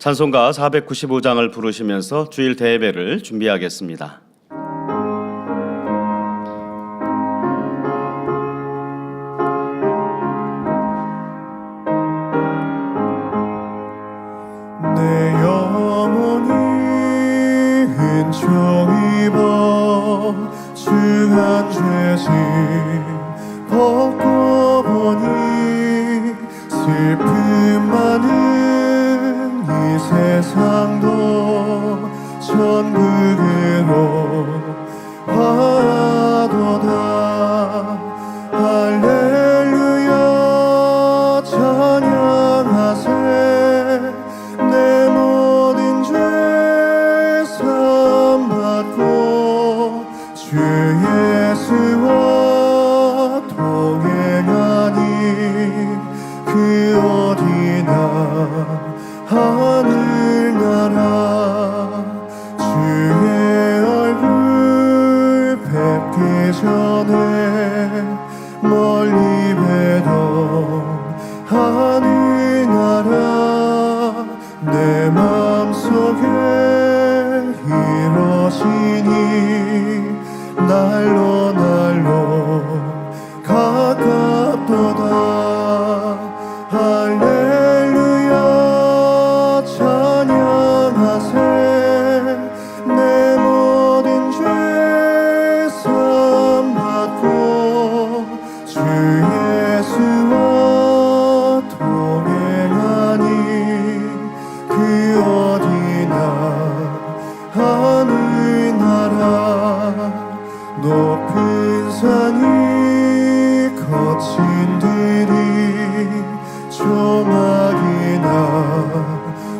찬송가 495장을 부르시면서 주일 대예배를 준비하겠습니다. 내 영혼이 은총 입어 주한 죄짐 벗고 보니 슬픔 많은 이 세상도 천국으로 화도다. 할렐루야 찬양하세. 내 모든 죄 사함받고 주 예수와 동행하니 그 어디나 하늘나라. 주의 얼굴 뵙기 전에 멀리 뵈던 하늘나라 내 맘속에 이루어지니 날로 날로 가깝도다. 할렐루야 찬양하세. 내 모든 죄 사함받고 주 예수와 동행하니 그 어디나 하늘나라. 높은 산이 거친 들이 조막이나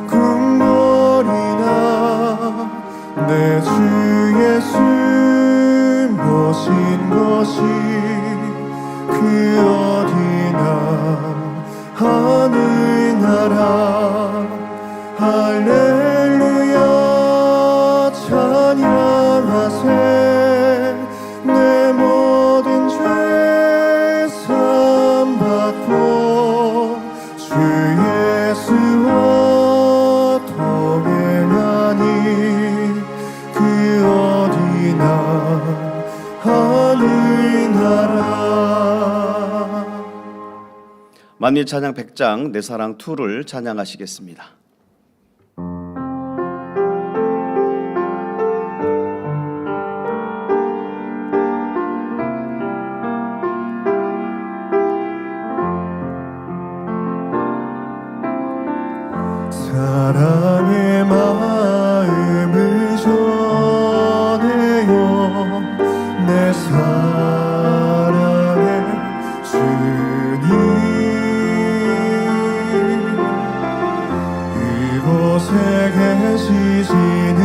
궁궐이나 내 주 예수 모신 곳이 그 어디나 하늘나라. 할렐루야 찬양하세. 내 모든 죄 사함받고 주 예수와 동행하니 그 어디나 하늘나라. 만리 찬양 100장 내 사랑 2를 찬양하시겠습니다. 사랑의 마음을 전해요. 내 사랑의 주님 이곳에 계시지는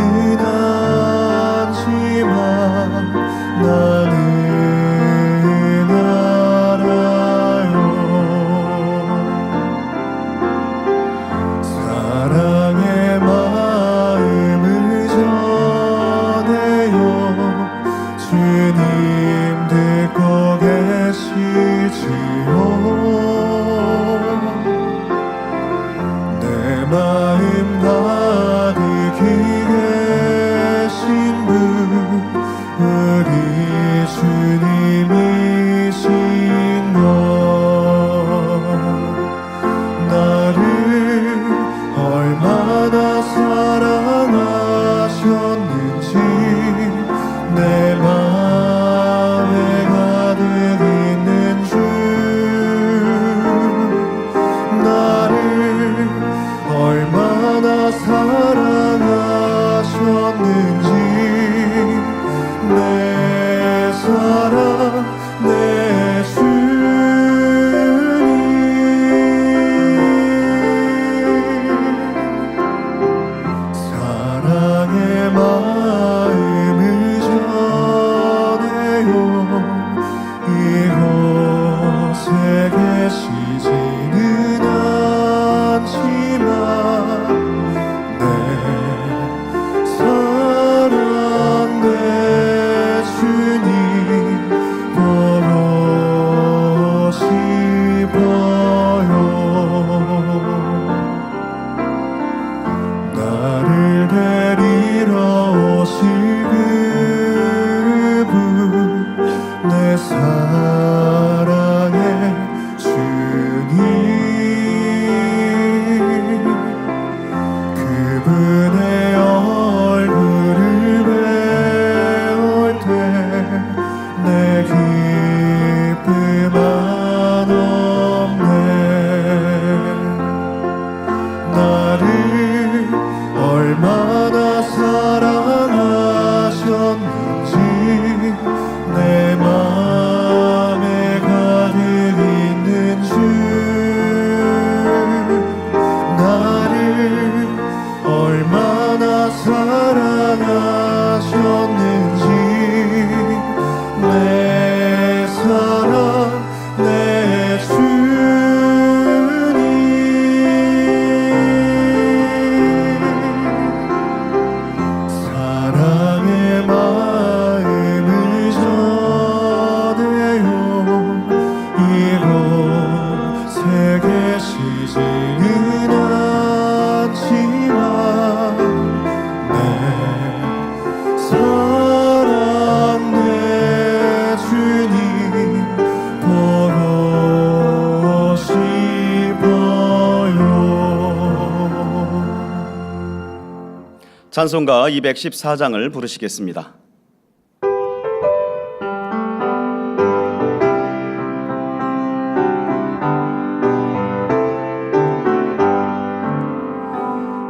않지만 나는 알아요. 사랑의 마음 계시지는 않지만 내 사랑 내 주님 보고 싶어요. 찬송가 214장을 부르시겠습니다.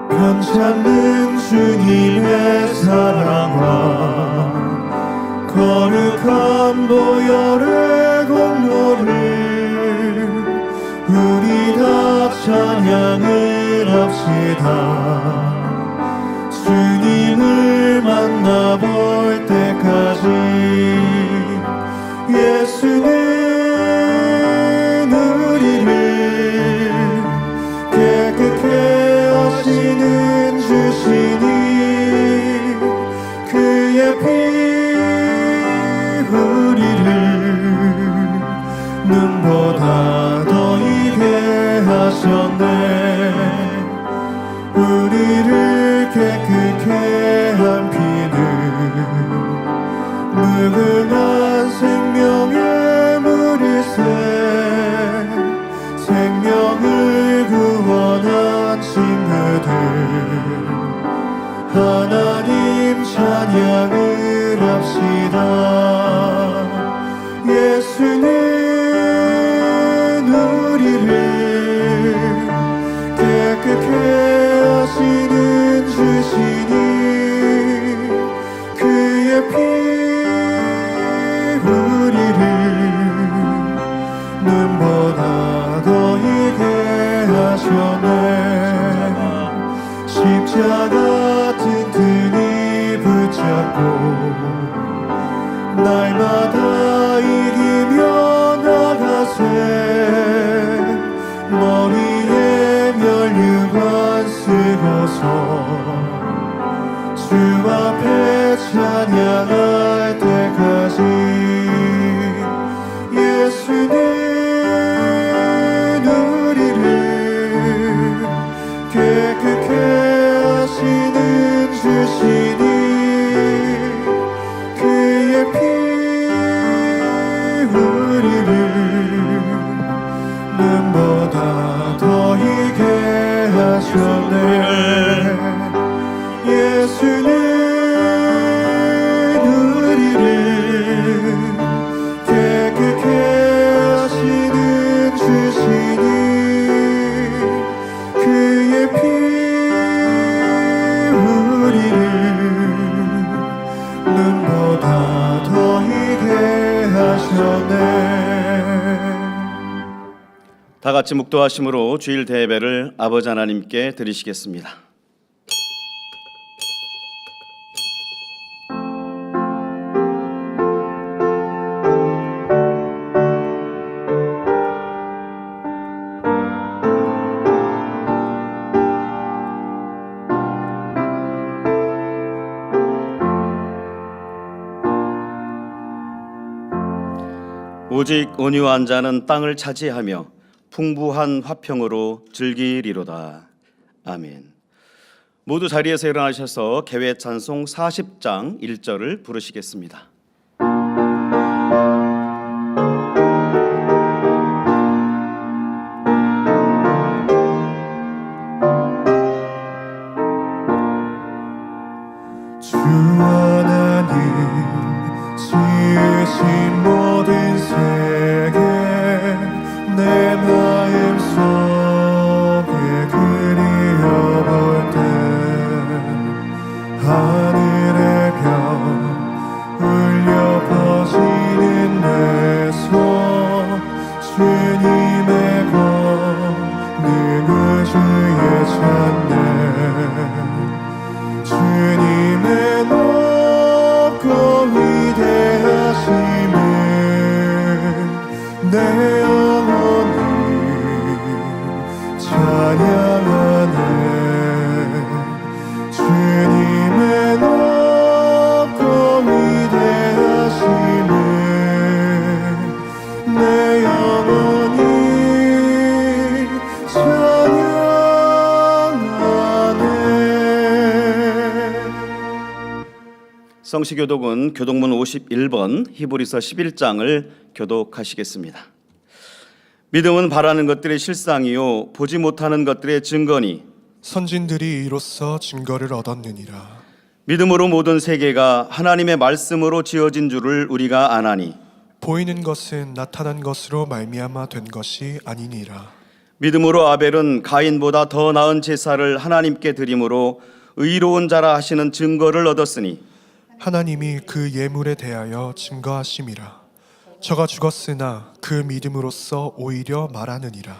변찮는 주님의 사랑과 거룩한 보혈의 공로를 우리 다 찬양을 합시다. 주님을 만나볼 때까지 예수는 우리를 깨끗게 하시는 주시니 그의 피 우리를 눈보다 더 이게 하셨네. 우리를 깨끗게 한 피는 무궁한 생명의 물일새 생명을 구원한 친구들 하나님 찬양을 합시다. 예수는 우리를 깨끗게 하시는 주시니 그의 피 우리를 눈보다 더 이게 하셨네. 십자가 튼튼히 붙잡고 날마다 이기며 나가세. 머리에 면류관 쓰고서 주 앞에 찬양할 때까지 예수는 우리를 깨끗게 하시는 주시니 그의 피 우리를 눈보다 더 이게 하셨네. 예수는 우리를 깨끗게 하시는 주시니 그의 피 우리를 눈보다 더 이게 하셨네. 다 같이 묵도하심으로 주일 대예배를 아버지 하나님께 드리시겠습니다. 오직 온유한 자는 땅을 차지하며 풍부한 화평으로 즐기리로다. 아멘. 모두 자리에서 일어나셔서 개회 찬송 40장 1절을 부르시겠습니다. 주 하나님 지으신 모든 세계 내 마음속에 그리워볼 때 하늘의 별 울려 퍼지는 내 손 주님의 권능 우주에 찾네. 주님의 높고 위대하심을 내 영혼이 찬양하네. 주님의 높고 위대하심을 내 영혼이 성시교독은 교독문 51번 히브리서 11장을 교독하시겠습니다. 믿음은 바라는 것들의 실상이요 보지 못하는 것들의 증거니 선진들이 이로써 증거를 얻었느니라. 믿음으로 모든 세계가 하나님의 말씀으로 지어진 줄을 우리가 아나니 보이는 것은 나타난 것으로 말미암아 된 것이 아니니라. 믿음으로 아벨은 가인보다 더 나은 제사를 하나님께 드림으로 의로운 자라 하시는 증거를 얻었으니 하나님이 그 예물에 대하여 증거하심이라. 저가 죽었으나 그 믿음으로써 오히려 말하느니라.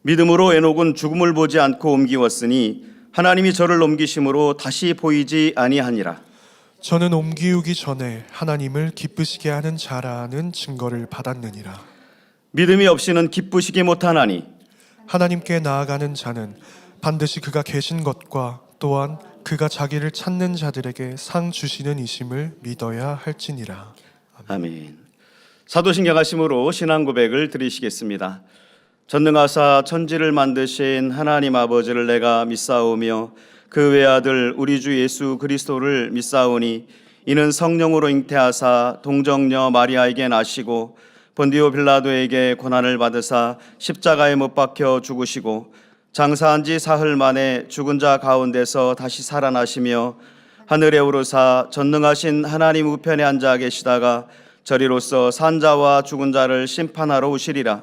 믿음으로 에녹은 죽음을 보지 않고 옮기웠으니 하나님이 저를 옮기심으로 다시 보이지 아니하니라. 저는 옮기우기 전에 하나님을 기쁘시게 하는 자라는 증거를 받았느니라. 믿음이 없이는 기쁘시게 못하나니 하나님께 나아가는 자는 반드시 그가 계신 것과 또한 그가 자기를 찾는 자들에게 상 주시는 이심을 믿어야 할지니라. 아멘. 사도신경하심으로 신앙 고백을 드리시겠습니다. 전능하사 천지를 만드신 하나님 아버지를 내가 믿사오며 그 외아들 우리 주 예수 그리스도를 믿사오니 이는 성령으로 잉태하사 동정녀 마리아에게 나시고 본디오 빌라도에게 고난을 받으사 십자가에 못 박혀 죽으시고 장사한 지 사흘 만에 죽은 자 가운데서 다시 살아나시며 하늘에 오르사 전능하신 하나님 우편에 앉아 계시다가 저리로서 산자와 죽은 자를 심판하러 오시리라.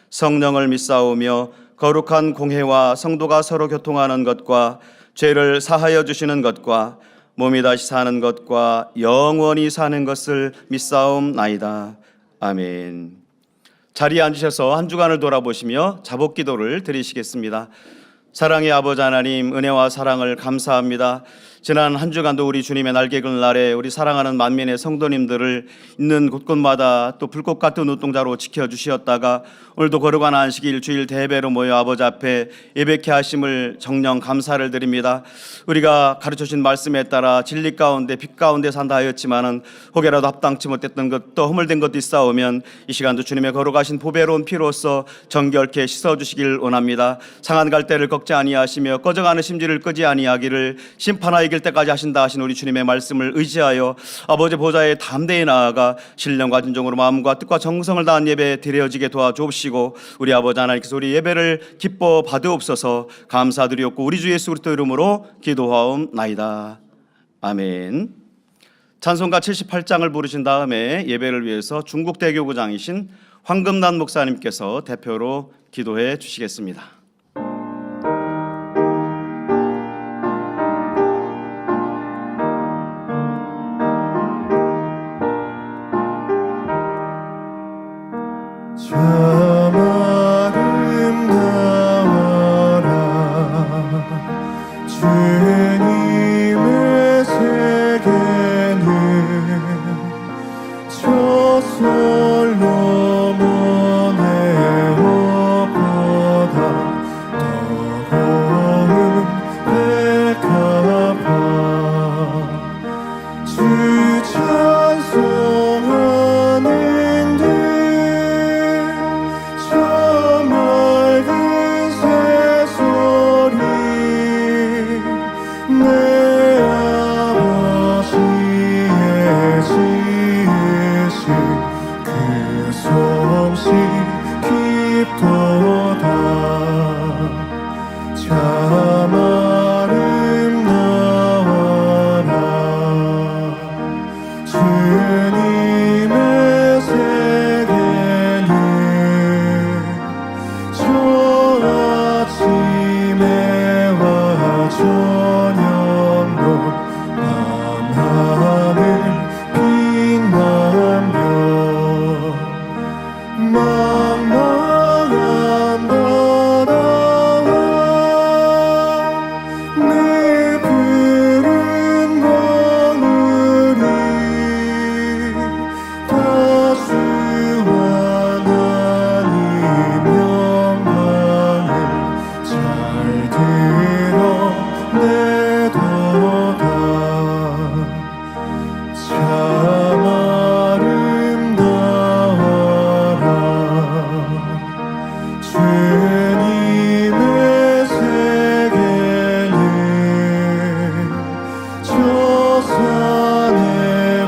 성령을 믿사오며 거룩한 공회와 성도가 서로 교통하는 것과 죄를 사하여 주시는 것과 몸이 다시 사는 것과 영원히 사는 것을 믿사옵나이다. 아멘. 자리에 앉으셔서 한 주간을 돌아보시며 자복 기도를 드리시겠습니다. 사랑의 아버지 하나님, 은혜와 사랑을 감사합니다. 지난 한 주간도 우리 주님의 날개 글 날에 우리 사랑하는 만민의 성도님들을 있는 곳곳마다 또 불꽃 같은 눈동자로 지켜주시었다가 오늘도 거룩한 안식일 주일 대배로 모여 아버지 앞에 예배케 하심을 정령 감사를 드립니다. 우리가 가르쳐주신 말씀에 따라 진리 가운데 빛 가운데 산다 하였지만은 혹여라도 합당치 못했던 것도 허물된 것도 있사오면 이 시간도 주님의 거룩하신 보배로운 피로써 정결케 씻어주시길 원합니다. 상한 갈대를 꺾지 아니하시며 꺼져가는 심지를 끄지 아니하기를 심판하 이길 때까지 하신다 하신 우리 주님의 말씀을 의지하여 아버지 보좌에 담대히 나아가 신령과 진정으로 마음과 뜻과 정성을 다한 예배 드려지게 도와주옵시고 우리 아버지 하나님께서 우리 예배를 기뻐 받으옵소서. 감사드리옵고 우리 주 예수 그리스도 이름으로 기도하옵나이다. 아멘. 찬송가 78장을 부르신 다음에 예배를 위해서 중국 대교구장이신 황금난 목사님께서 대표로 기도해 주시겠습니다. 참 아름다워라 주님의 세계는 저 솔로몬의 옷보다 더 고운 백합화 주 찬송하는 저 산에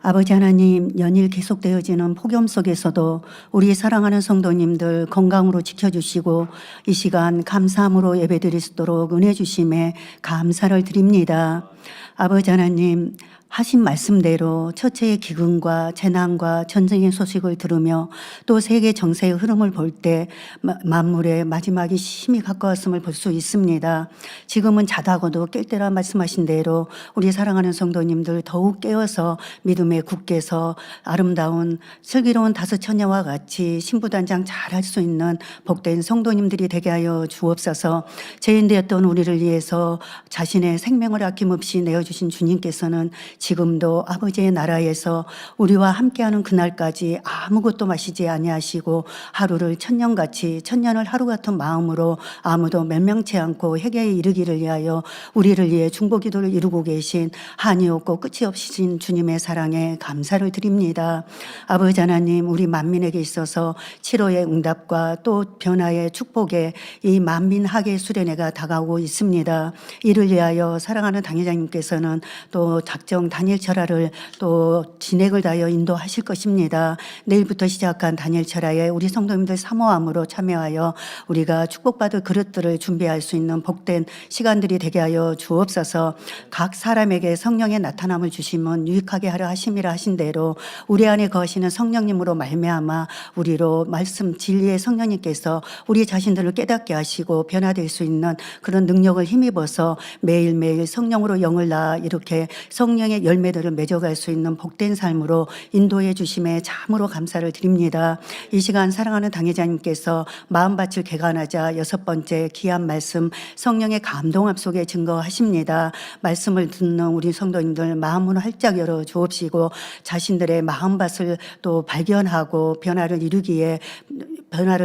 아버지 하나님, 연일 계속되어지는 폭염 속에서도 우리 사랑하는 성도님들 건강으로 지켜주시고 이 시간 감사함으로 예배드릴 수 있도록 은혜 주심에 감사를 드립니다. 아버지 하나님, 하신 말씀대로 처체의 기근과 재난과 전쟁의 소식을 들으며 또 세계 정세의 흐름을 볼 때 만물의 마지막이 심히 가까웠음을 볼 수 있습니다. 지금은 자다고도 깰 때라 말씀하신 대로 우리 사랑하는 성도님들 더욱 깨어서 믿음에 굳게서 아름다운 슬기로운 다섯 처녀와 같이 신부단장 잘할 수 있는 복된 성도님들이 되게 하여 주옵소서. 죄인되었던 우리를 위해서 자신의 생명을 아낌없이 내어주신 주님께서는 지금도 아버지의 나라에서 우리와 함께하는 그날까지 아무것도 마시지 아니하시고 하루를 천년같이 천년을 하루 같은 마음으로 아무도 멸망치 않고 회개에 이르기를 위하여 우리를 위해 중보기도를 이루고 계신 한이 없고 끝이 없으신 주님의 사랑에 감사를 드립니다. 아버지 하나님, 우리 만민에게 있어서 치료의 응답과 또 변화의 축복에 이 만민학의 수련회가 다가오고 있습니다. 이를 위하여 사랑하는 당회장님께서는 또 작정 단일 철화를 또 진행을 다하여 인도하실 것입니다. 내일부터 시작한 단일 철화에 우리 성도님들 사모함으로 참여하여 우리가 축복받을 그릇들을 준비할 수 있는 복된 시간들이 되게 하여 주옵소서. 각 사람에게 성령의 나타남을 주시면 유익하게 하려 하심이라 하신 대로 우리 안에 거하시는 성령님으로 말미암아 우리로 말씀 진리의 성령님께서 우리 자신들을 깨닫게 하시고 변화될 수 있는 그런 능력을 힘입어서 매일매일 성령으로 영을 낳아 이렇게 성령의 열매들을 맺어갈 수 있는 복된 삶으로 인도해 주심에 참으로 감사를 드립니다. 이 시간 사랑하는 당회자님께서 마음밭을 개관하자 여섯 번째 귀한 말씀 성령의 감동함 속에 증거하십니다. 말씀을 듣는 우리 성도님들 마음을 활짝 열어 주옵시고 자신들의 마음밭을 또 발견하고 변화를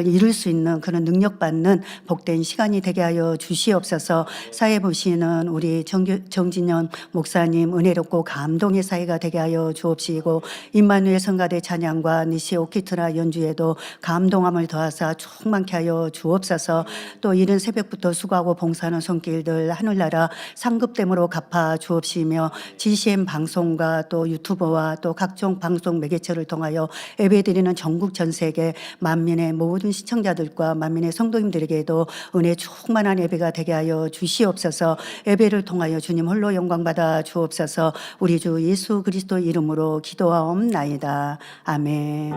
이룰 수 있는 그런 능력받는 복된 시간이 되게 하여 주시옵소서. 사회 보시는 우리 정진현 목사님 은혜롭고 감동의 사회가 되게 하여 주옵시고 임마누엘 성가대 찬양과 니시 오키트라 연주에도 감동함을 더하사 충만케 하여 주옵소서. 또 이른 새벽부터 수고하고 봉사하는 손길들 하늘나라 상급됨으로 갚아 주옵시며 GCN 방송과 또 유튜버와 또 각종 방송 매개체를 통하여 예배드리는 전국 전 세계 만민의 모든 시청자들과 만민의 성도님들에게도 은혜 충만한 예배가 되게 하여 주시옵소서. 예배를 통하여 주님 홀로 영광받아 주옵소서. 우리 주 예수 그리스도 이름으로 기도하옵나이다. 아멘.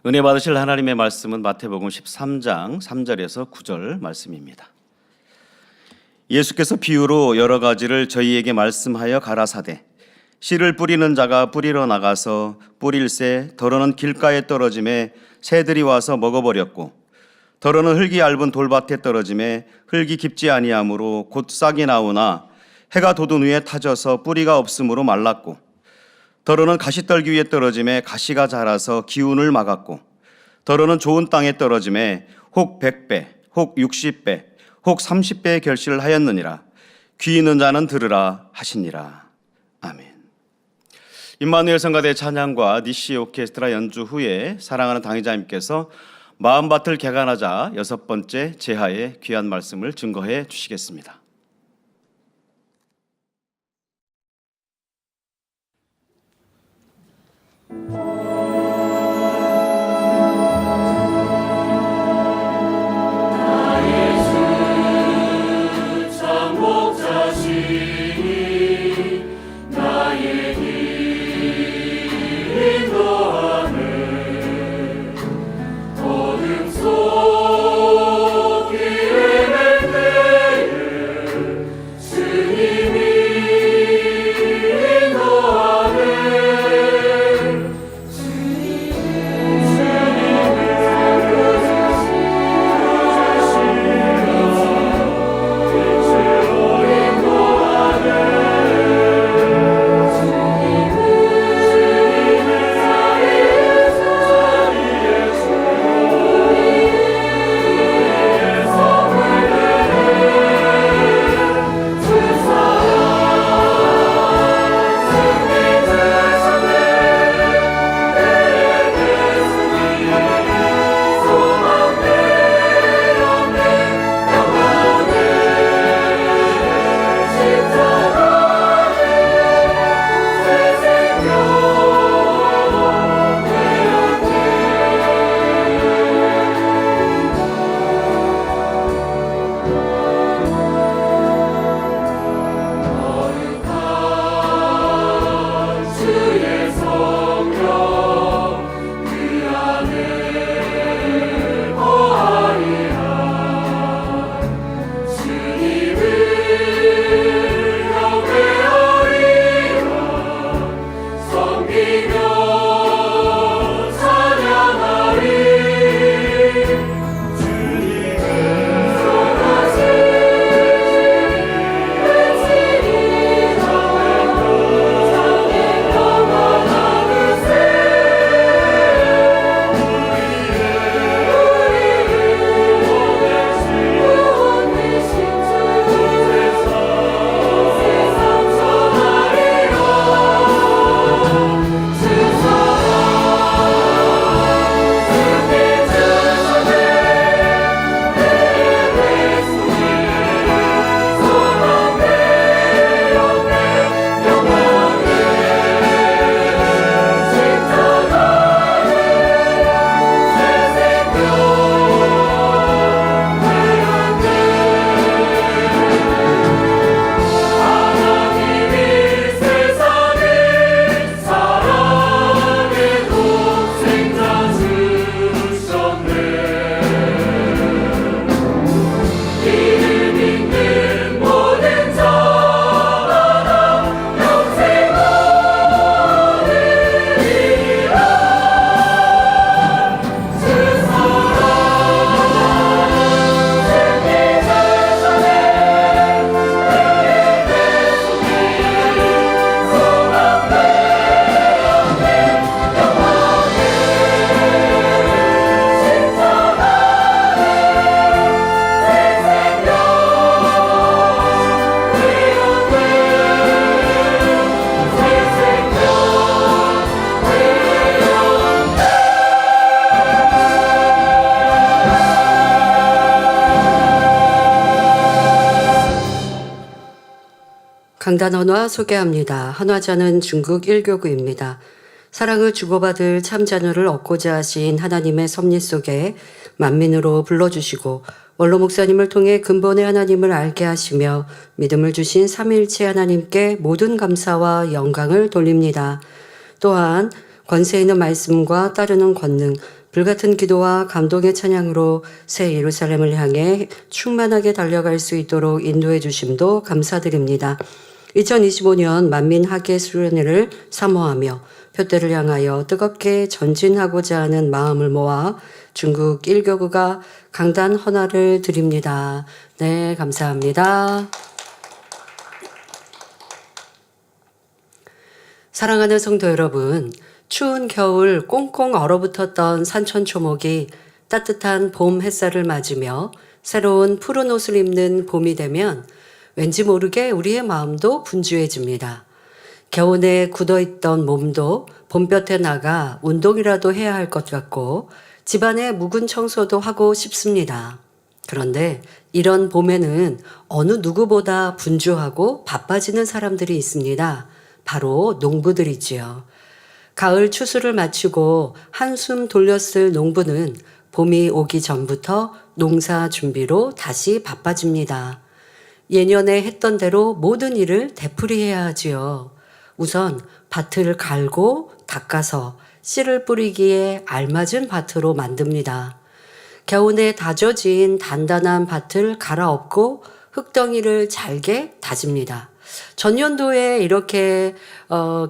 은혜 받으실 하나님의 말씀은 마태복음 13장 3절에서 9절 말씀입니다. 예수께서 비유로 여러 가지를 저희에게 말씀하여 가라사대 씨를 뿌리는 자가 뿌리러 나가서 뿌릴새 더러는 길가에 떨어짐에 새들이 와서 먹어버렸고 더러는 흙이 얇은 돌밭에 떨어짐에 흙이 깊지 아니하므로 곧 싹이 나오나 해가 돋은 후에 타져서 뿌리가 없으므로 말랐고 더러는 가시떨기 위에 떨어짐에 가시가 자라서 기운을 막았고 더러는 좋은 땅에 떨어짐에 혹 100배 혹 60배 혹 30배의 결실을 하였느니라. 귀 있는 자는 들으라 하시니라. 아멘. 임마누엘 성가대 찬양과 니시 오케스트라 연주 후에 사랑하는 당회자님께서 마음밭을 개관하자 여섯 번째 제하의 귀한 말씀을 증거해 주시겠습니다. 어둠 속 기회를 때에 강단 헌화 소개합니다. 헌화자는 중국 1교구입니다. 사랑을 주고받을 참 자녀를 얻고자 하신 하나님의 섭리 속에 만민으로 불러주시고 원로 목사님을 통해 근본의 하나님을 알게 하시며 믿음을 주신 삼위일체 하나님께 모든 감사와 영광을 돌립니다. 또한 권세 있는 말씀과 따르는 권능, 불같은 기도와 감동의 찬양으로 새 예루살렘을 향해 충만하게 달려갈 수 있도록 인도해 주심도 감사드립니다. 2025년 만민 학예 수련회를 사모하며 표대를 향하여 뜨겁게 전진하고자 하는 마음을 모아 중국 1교구가 강단 헌화를 드립니다. 네, 감사합니다. 사랑하는 성도 여러분, 추운 겨울 꽁꽁 얼어붙었던 산천초목이 따뜻한 봄 햇살을 맞으며 새로운 푸른 옷을 입는 봄이 되면 왠지 모르게 우리의 마음도 분주해집니다. 겨우내 굳어있던 몸도 봄볕에 나가 운동이라도 해야 할 것 같고 집안의 묵은 청소도 하고 싶습니다. 그런데 이런 봄에는 어느 누구보다 분주하고 바빠지는 사람들이 있습니다. 바로 농부들이지요. 가을 추수를 마치고 한숨 돌렸을 농부는 봄이 오기 전부터 농사 준비로 다시 바빠집니다. 예년에 했던 대로 모든 일을 되풀이해야 하지요. 우선 밭을 갈고 닦아서 씨를 뿌리기에 알맞은 밭으로 만듭니다. 겨우내 다져진 단단한 밭을 갈아엎고 흙덩이를 잘게 다집니다. 전년도에 이렇게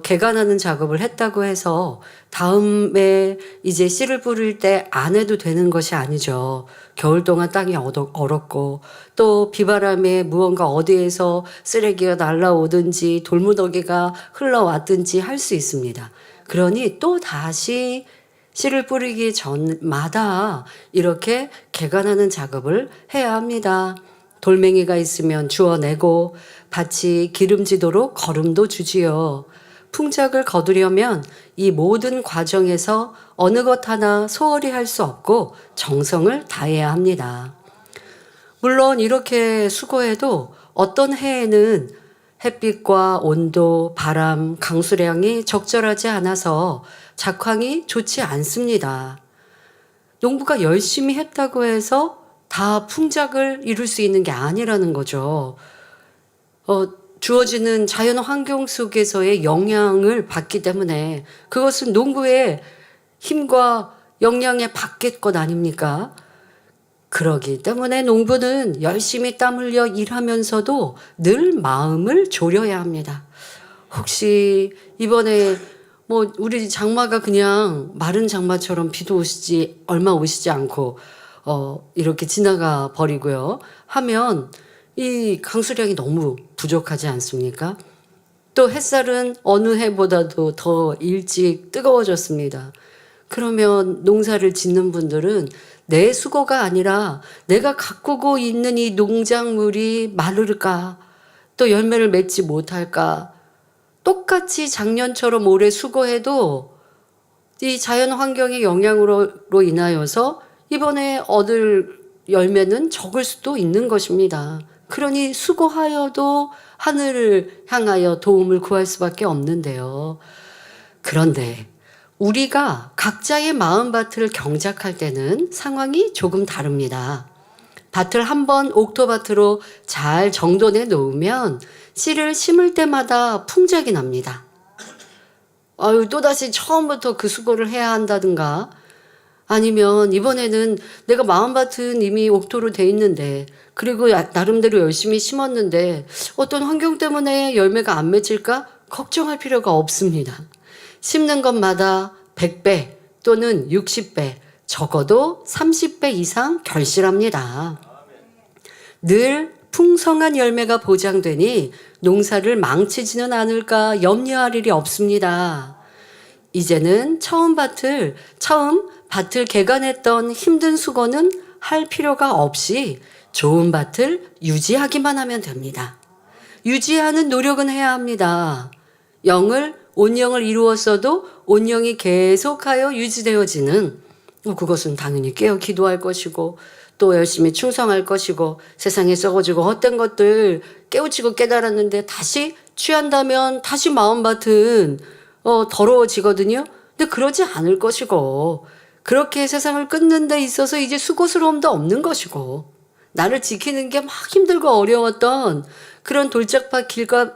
개간하는 작업을 했다고 해서 다음에 이제 씨를 뿌릴 때 안 해도 되는 것이 아니죠. 겨울 동안 땅이 얼었고 또 비바람에 무언가 어디에서 쓰레기가 날라오든지 돌무더기가 흘러왔든지 할 수 있습니다. 그러니 또 다시 씨를 뿌리기 전마다 이렇게 개간하는 작업을 해야 합니다. 돌멩이가 있으면 주워내고 밭이 기름지도록 거름도 주지요. 풍작을 거두려면 이 모든 과정에서 어느 것 하나 소홀히 할 수 없고 정성을 다해야 합니다. 물론 이렇게 수고해도 어떤 해에는 햇빛과 온도, 바람, 강수량이 적절하지 않아서 작황이 좋지 않습니다. 농부가 열심히 했다고 해서 다 풍작을 이룰 수 있는 게 아니라는 거죠. 주어지는 자연 환경 속에서의 영향을 받기 때문에 그것은 농부의 힘과 영향에 받을 것 아닙니까? 그러기 때문에 농부는 열심히 땀 흘려 일하면서도 늘 마음을 졸여야 합니다. 혹시 이번에 우리 장마가 그냥 마른 장마처럼 비도 얼마 오시지 않고 이렇게 지나가 버리고요. 하면 이 강수량이 너무 부족하지 않습니까? 또 햇살은 어느 해보다도 더 일찍 뜨거워졌습니다. 그러면 농사를 짓는 분들은 내 수고가 아니라 내가 가꾸고 있는 이 농작물이 마를까? 또 열매를 맺지 못할까? 똑같이 작년처럼 올해 수고해도 이 자연 환경의 영향으로 인하여서 이번에 얻을 열매는 적을 수도 있는 것입니다. 그러니 수고하여도 하늘을 향하여 도움을 구할 수밖에 없는데요. 그런데 우리가 각자의 마음밭을 경작할 때는 상황이 조금 다릅니다. 밭을 한번 옥토밭으로 잘 정돈해 놓으면 씨를 심을 때마다 풍작이 납니다. 또다시 처음부터 그 수고를 해야 한다든가 아니면 이번에는 내가 마음밭은 이미 옥토로 돼 있는데 그리고 나름대로 열심히 심었는데 어떤 환경 때문에 열매가 안 맺힐까 걱정할 필요가 없습니다. 심는 것마다 100배 또는 60배 적어도 30배 이상 결실합니다. 늘 풍성한 열매가 보장되니 농사를 망치지는 않을까 염려할 일이 없습니다. 이제는 처음 밭을 개간했던 힘든 수고는 할 필요가 없이 좋은 밭을 유지하기만 하면 됩니다. 유지하는 노력은 해야 합니다. 온영을 이루었어도 온영이 계속하여 유지되어지는 그것은 당연히 깨어 기도할 것이고 또 열심히 충성할 것이고 세상에 썩어지고 헛된 것들 깨우치고 깨달았는데 다시 취한다면 다시 마음밭은 더러워지거든요. 근데 그러지 않을 것이고, 그렇게 세상을 끊는 데 있어서 이제 수고스러움도 없는 것이고, 나를 지키는 게 막 힘들고 어려웠던 그런 돌짝밭과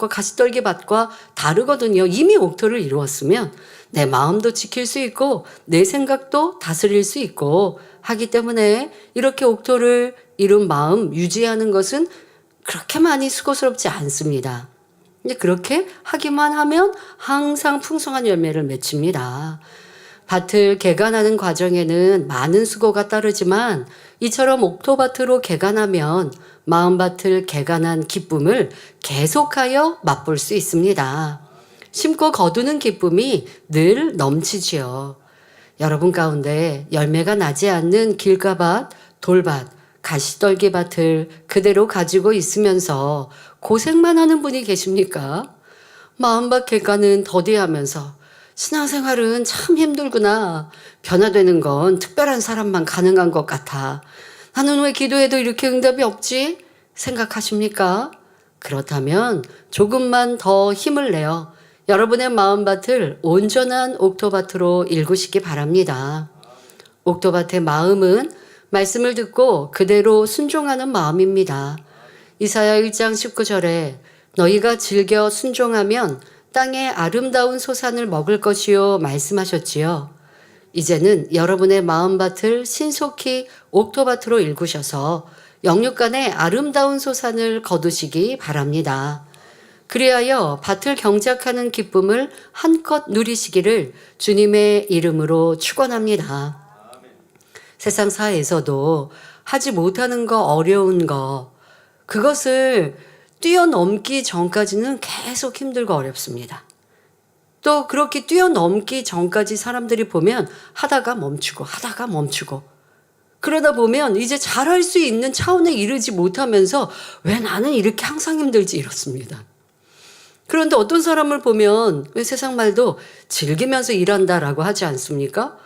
가시떨기밭과 다르거든요. 이미 옥토를 이루었으면 내 마음도 지킬 수 있고 내 생각도 다스릴 수 있고 하기 때문에 이렇게 옥토를 이룬 마음 유지하는 것은 그렇게 많이 수고스럽지 않습니다. 근데 그렇게 하기만 하면 항상 풍성한 열매를 맺힙니다. 밭을 개간하는 과정에는 많은 수고가 따르지만 이처럼 옥토밭으로 개간하면 마음밭을 개간한 기쁨을 계속하여 맛볼 수 있습니다. 심고 거두는 기쁨이 늘 넘치지요. 여러분 가운데 열매가 나지 않는 길가밭, 돌밭, 가시떨기밭을 그대로 가지고 있으면서 고생만 하는 분이 계십니까? 마음밭 개간은 더디하면서 신앙생활은 참 힘들구나. 변화되는 건 특별한 사람만 가능한 것 같아. 나는 왜 기도해도 이렇게 응답이 없지? 생각하십니까? 그렇다면 조금만 더 힘을 내어 여러분의 마음밭을 온전한 옥토밭으로 일구시기 바랍니다. 옥토밭의 마음은 말씀을 듣고 그대로 순종하는 마음입니다. 이사야 1장 19절에 너희가 즐겨 순종하면 땅의 아름다운 소산을 먹을 것이요 말씀하셨지요. 이제는 여러분의 마음밭을 신속히 옥토밭으로 일구셔서 영육간의 아름다운 소산을 거두시기 바랍니다. 그리하여 밭을 경작하는 기쁨을 한껏 누리시기를 주님의 이름으로 축원합니다. 세상 사회에서도 하지 못하는 거, 어려운 거, 그것을 뛰어넘기 전까지는 계속 힘들고 어렵습니다. 또 그렇게 뛰어넘기 전까지 사람들이 보면 하다가 멈추고 그러다 보면 이제 잘할 수 있는 차원에 이르지 못하면서 왜 나는 이렇게 항상 힘들지 이렇습니다. 그런데 어떤 사람을 보면 왜 세상 말도 즐기면서 일한다라고 하지 않습니까?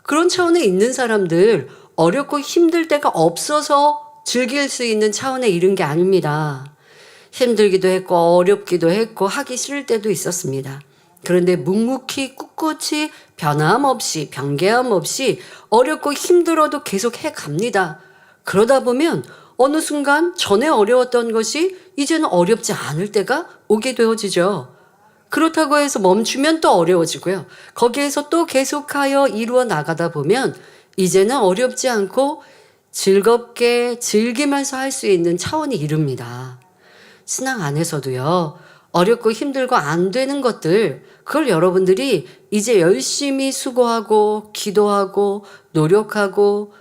그런 차원에 있는 사람들 어렵고 힘들 때가 없어서 즐길 수 있는 차원에 이른 게 아닙니다. 힘들기도 했고 어렵기도 했고 하기 싫을 때도 있었습니다. 그런데 묵묵히 꿋꿋이 변함없이 변개함 없이 어렵고 힘들어도 계속 해갑니다. 그러다 보면 어느 순간 전에 어려웠던 것이 이제는 어렵지 않을 때가 오게 되어지죠. 그렇다고 해서 멈추면 또 어려워지고요. 거기에서 또 계속하여 이루어 나가다 보면 이제는 어렵지 않고 즐겁게 즐기면서 할 수 있는 차원이 이릅니다. 신앙 안에서도요. 어렵고 힘들고 안 되는 것들 그걸 여러분들이 이제 열심히 수고하고 기도하고 노력하고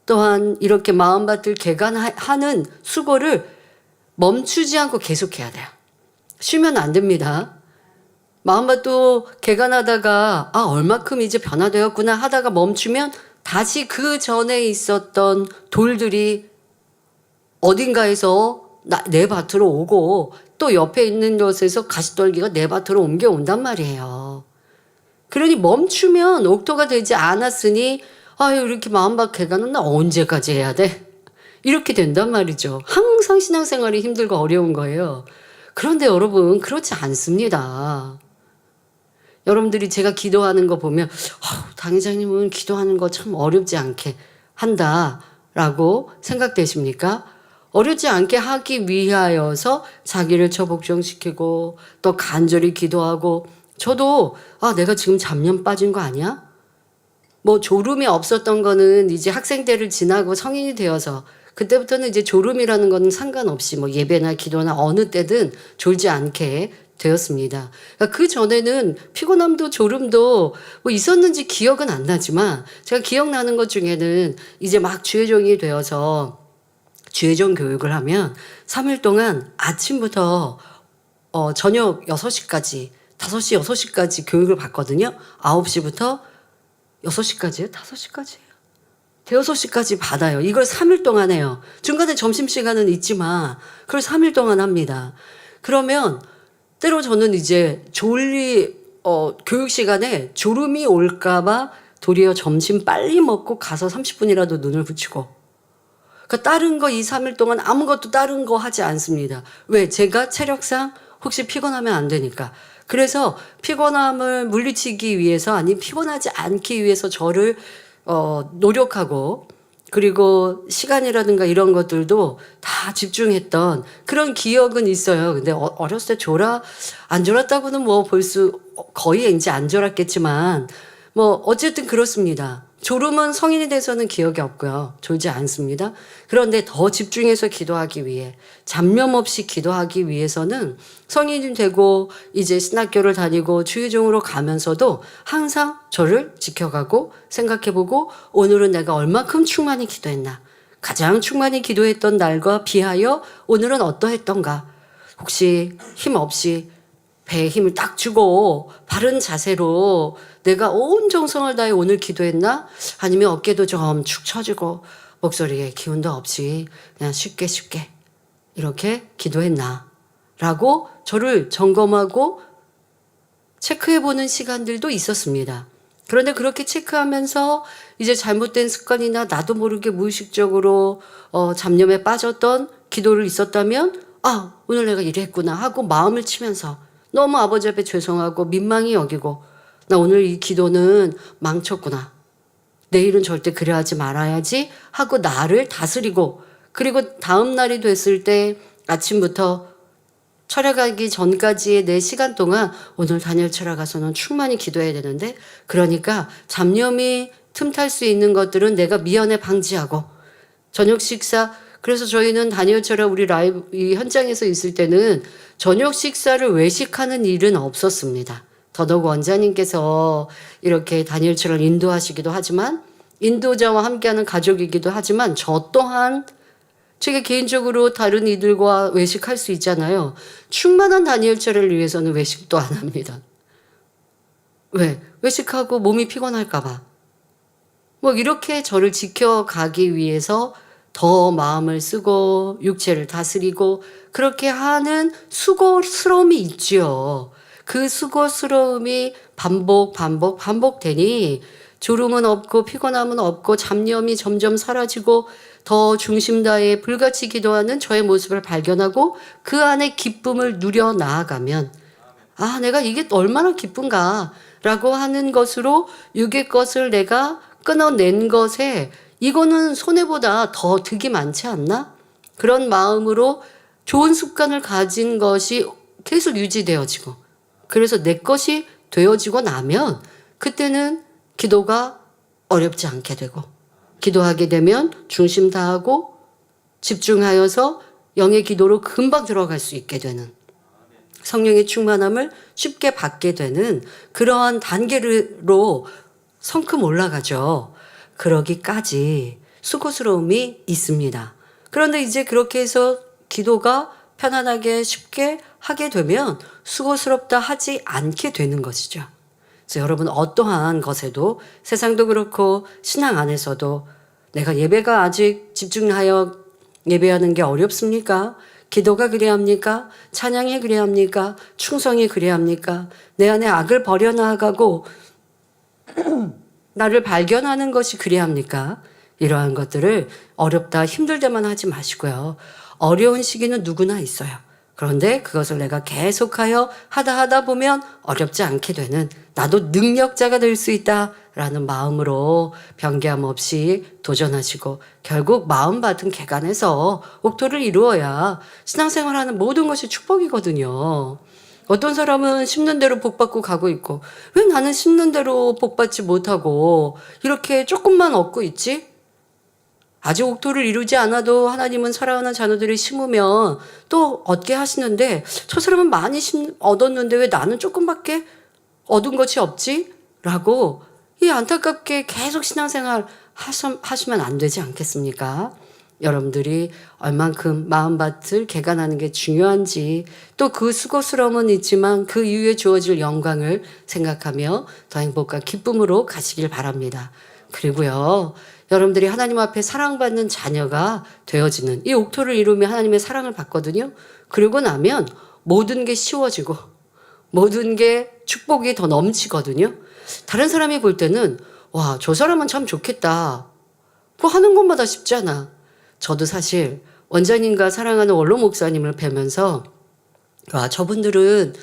또한 이렇게 마음밭을 개간하는 수고를 멈추지 않고 계속해야 돼요. 쉬면 안 됩니다. 마음밭도 개간하다가 얼마큼 이제 변화되었구나 하다가 멈추면 다시 그 전에 있었던 돌들이 어딘가에서 내 밭으로 오고 또 옆에 있는 곳에서 가시떨기가 내 밭으로 옮겨온단 말이에요. 그러니 멈추면 옥토가 되지 않았으니 이렇게 마음밭 개간은 나 언제까지 해야 돼? 이렇게 된단 말이죠. 항상 신앙생활이 힘들고 어려운 거예요. 그런데 여러분 그렇지 않습니다. 여러분들이 제가 기도하는 거 보면 당회장님은 기도하는 거 참 어렵지 않게 한다라고 생각되십니까? 어렵지 않게 하기 위하여서 자기를 처복종시키고 또 간절히 기도하고 저도 내가 지금 잡념 빠진 거 아니야? 뭐 졸음이 없었던 거는 이제 학생 때를 지나고 성인이 되어서 그때부터는 이제 졸음이라는 건 상관없이 뭐 예배나 기도나 어느 때든 졸지 않게 되었습니다. 그러니까 그 전에는 피곤함도 졸음도 뭐 있었는지 기억은 안 나지만 제가 기억나는 것 중에는 이제 막 주의종이 되어서 주의종 교육을 하면 3일 동안 아침부터 저녁 6시까지 5시, 6시까지 교육을 받거든요. 9시부터 6시까지요? 5시까지요? 대여섯 시까지 받아요. 이걸 3일 동안 해요. 중간에 점심시간은 있지만 그걸 3일 동안 합니다. 그러면 때로 저는 이제 교육 시간에 졸음이 올까봐 도리어 점심 빨리 먹고 가서 30분이라도 눈을 붙이고 그 다른 거 2, 3일 동안 아무것도 다른 거 하지 않습니다. 왜? 제가 체력상 혹시 피곤하면 안 되니까. 그래서 피곤함을 물리치기 위해서 아니면 피곤하지 않기 위해서 저를 노력하고 그리고 시간이라든가 이런 것들도 다 집중했던 그런 기억은 있어요. 근데 어렸을 때 안 졸았다고는 뭐 볼 수 거의 이제 안 졸았겠지만 뭐 어쨌든 그렇습니다. 졸음은 성인이 돼서는 기억이 없고요. 졸지 않습니다. 그런데 더 집중해서 기도하기 위해 잡념 없이 기도하기 위해서는 성인이 되고 이제 신학교를 다니고 주의종으로 가면서도 항상 저를 지켜가고 생각해보고 오늘은 내가 얼마큼 충만히 기도했나. 가장 충만히 기도했던 날과 비하여 오늘은 어떠했던가. 혹시 힘 없이 배에 힘을 딱 주고 바른 자세로 내가 온 정성을 다해 오늘 기도했나? 아니면 어깨도 좀 축 처지고 목소리에 기운도 없이 그냥 쉽게 이렇게 기도했나? 라고 저를 점검하고 체크해보는 시간들도 있었습니다. 그런데 그렇게 체크하면서 이제 잘못된 습관이나 나도 모르게 무의식적으로 잡념에 빠졌던 기도를 있었다면 오늘 내가 이랬구나 하고 마음을 치면서 너무 아버지 앞에 죄송하고 민망히 여기고 나 오늘 이 기도는 망쳤구나. 내일은 절대 그래 하지 말아야지 하고 나를 다스리고 그리고 다음 날이 됐을 때 아침부터 철학하기 전까지의 내 시간 동안 오늘 다니엘 철학 가서는 충만히 기도해야 되는데 그러니까 잡념이 틈탈 수 있는 것들은 내가 미연에 방지하고 저녁 식사 그래서 저희는 다니엘 철학 우리 라이브 이 현장에서 있을 때는 저녁 식사를 외식하는 일은 없었습니다. 더더욱 원장님께서 이렇게 다니엘 철학을 인도하시기도 하지만 인도자와 함께하는 가족이기도 하지만 저 또한 제가 개인적으로 다른 이들과 외식할 수 있잖아요. 충만한 다니엘 철학을 위해서는 외식도 안 합니다. 왜? 외식하고 몸이 피곤할까 봐. 뭐 이렇게 저를 지켜가기 위해서 더 마음을 쓰고 육체를 다스리고 그렇게 하는 수고스러움이 있지요. 그 수고스러움이 반복되니 졸음은 없고 피곤함은 없고 잡념이 점점 사라지고 더 중심 다해 불같이 기도하는 저의 모습을 발견하고 그 안에 기쁨을 누려 나아가면 내가 이게 얼마나 기쁜가 라고 하는 것으로 육의 것을 내가 끊어낸 것에 이거는 손해보다 더 득이 많지 않나? 그런 마음으로 좋은 습관을 가진 것이 계속 유지되어지고 그래서 내 것이 되어지고 나면 그때는 기도가 어렵지 않게 되고 기도하게 되면 중심 다하고 집중하여서 영의 기도로 금방 들어갈 수 있게 되는 성령의 충만함을 쉽게 받게 되는 그러한 단계로 성큼 올라가죠. 그러기까지 수고스러움이 있습니다. 그런데 이제 그렇게 해서 기도가 편안하게 쉽게 하게 되면 수고스럽다 하지 않게 되는 것이죠. 그래서 여러분 어떠한 것에도 세상도 그렇고 신앙 안에서도 내가 예배가 아직 집중하여 예배하는 게 어렵습니까? 기도가 그래야 합니까? 찬양이 그래야 합니까? 충성이 그래야 합니까? 내 안에 악을 버려나가고 나를 발견하는 것이 그래야 합니까? 이러한 것들을 어렵다 힘들다만 하지 마시고요. 어려운 시기는 누구나 있어요. 그런데 그것을 내가 계속하여 하다 보면 어렵지 않게 되는 나도 능력자가 될 수 있다라는 마음으로 변개함 없이 도전하시고 결국 마음 받은 객안에서 옥토를 이루어야 신앙생활하는 모든 것이 축복이거든요. 어떤 사람은 심는 대로 복 받고 가고 있고 왜 나는 심는 대로 복 받지 못하고 이렇게 조금만 얻고 있지? 아직 옥토를 이루지 않아도 하나님은 사랑하는 자녀들이 심으면 또 얻게 하시는데 저 사람은 많이 얻었는데 왜 나는 조금밖에 얻은 것이 없지? 라고 이 안타깝게 계속 신앙생활 하시면 안 되지 않겠습니까? 여러분들이 얼만큼 마음밭을 개간하는 게 중요한지 또 그 수고스러움은 있지만 그 이후에 주어질 영광을 생각하며 더 행복과 기쁨으로 가시길 바랍니다. 그리고요. 여러분들이 하나님 앞에 사랑받는 자녀가 되어지는 이 옥토를 이루며 하나님의 사랑을 받거든요. 그러고 나면 모든 게 쉬워지고 모든 게 축복이 더 넘치거든요. 다른 사람이 볼 때는 와, 저 사람은 참 좋겠다. 그거 하는 것마다 쉽지 않아. 저도 사실 원장님과 사랑하는 원로 목사님을 뵈면서 저분들은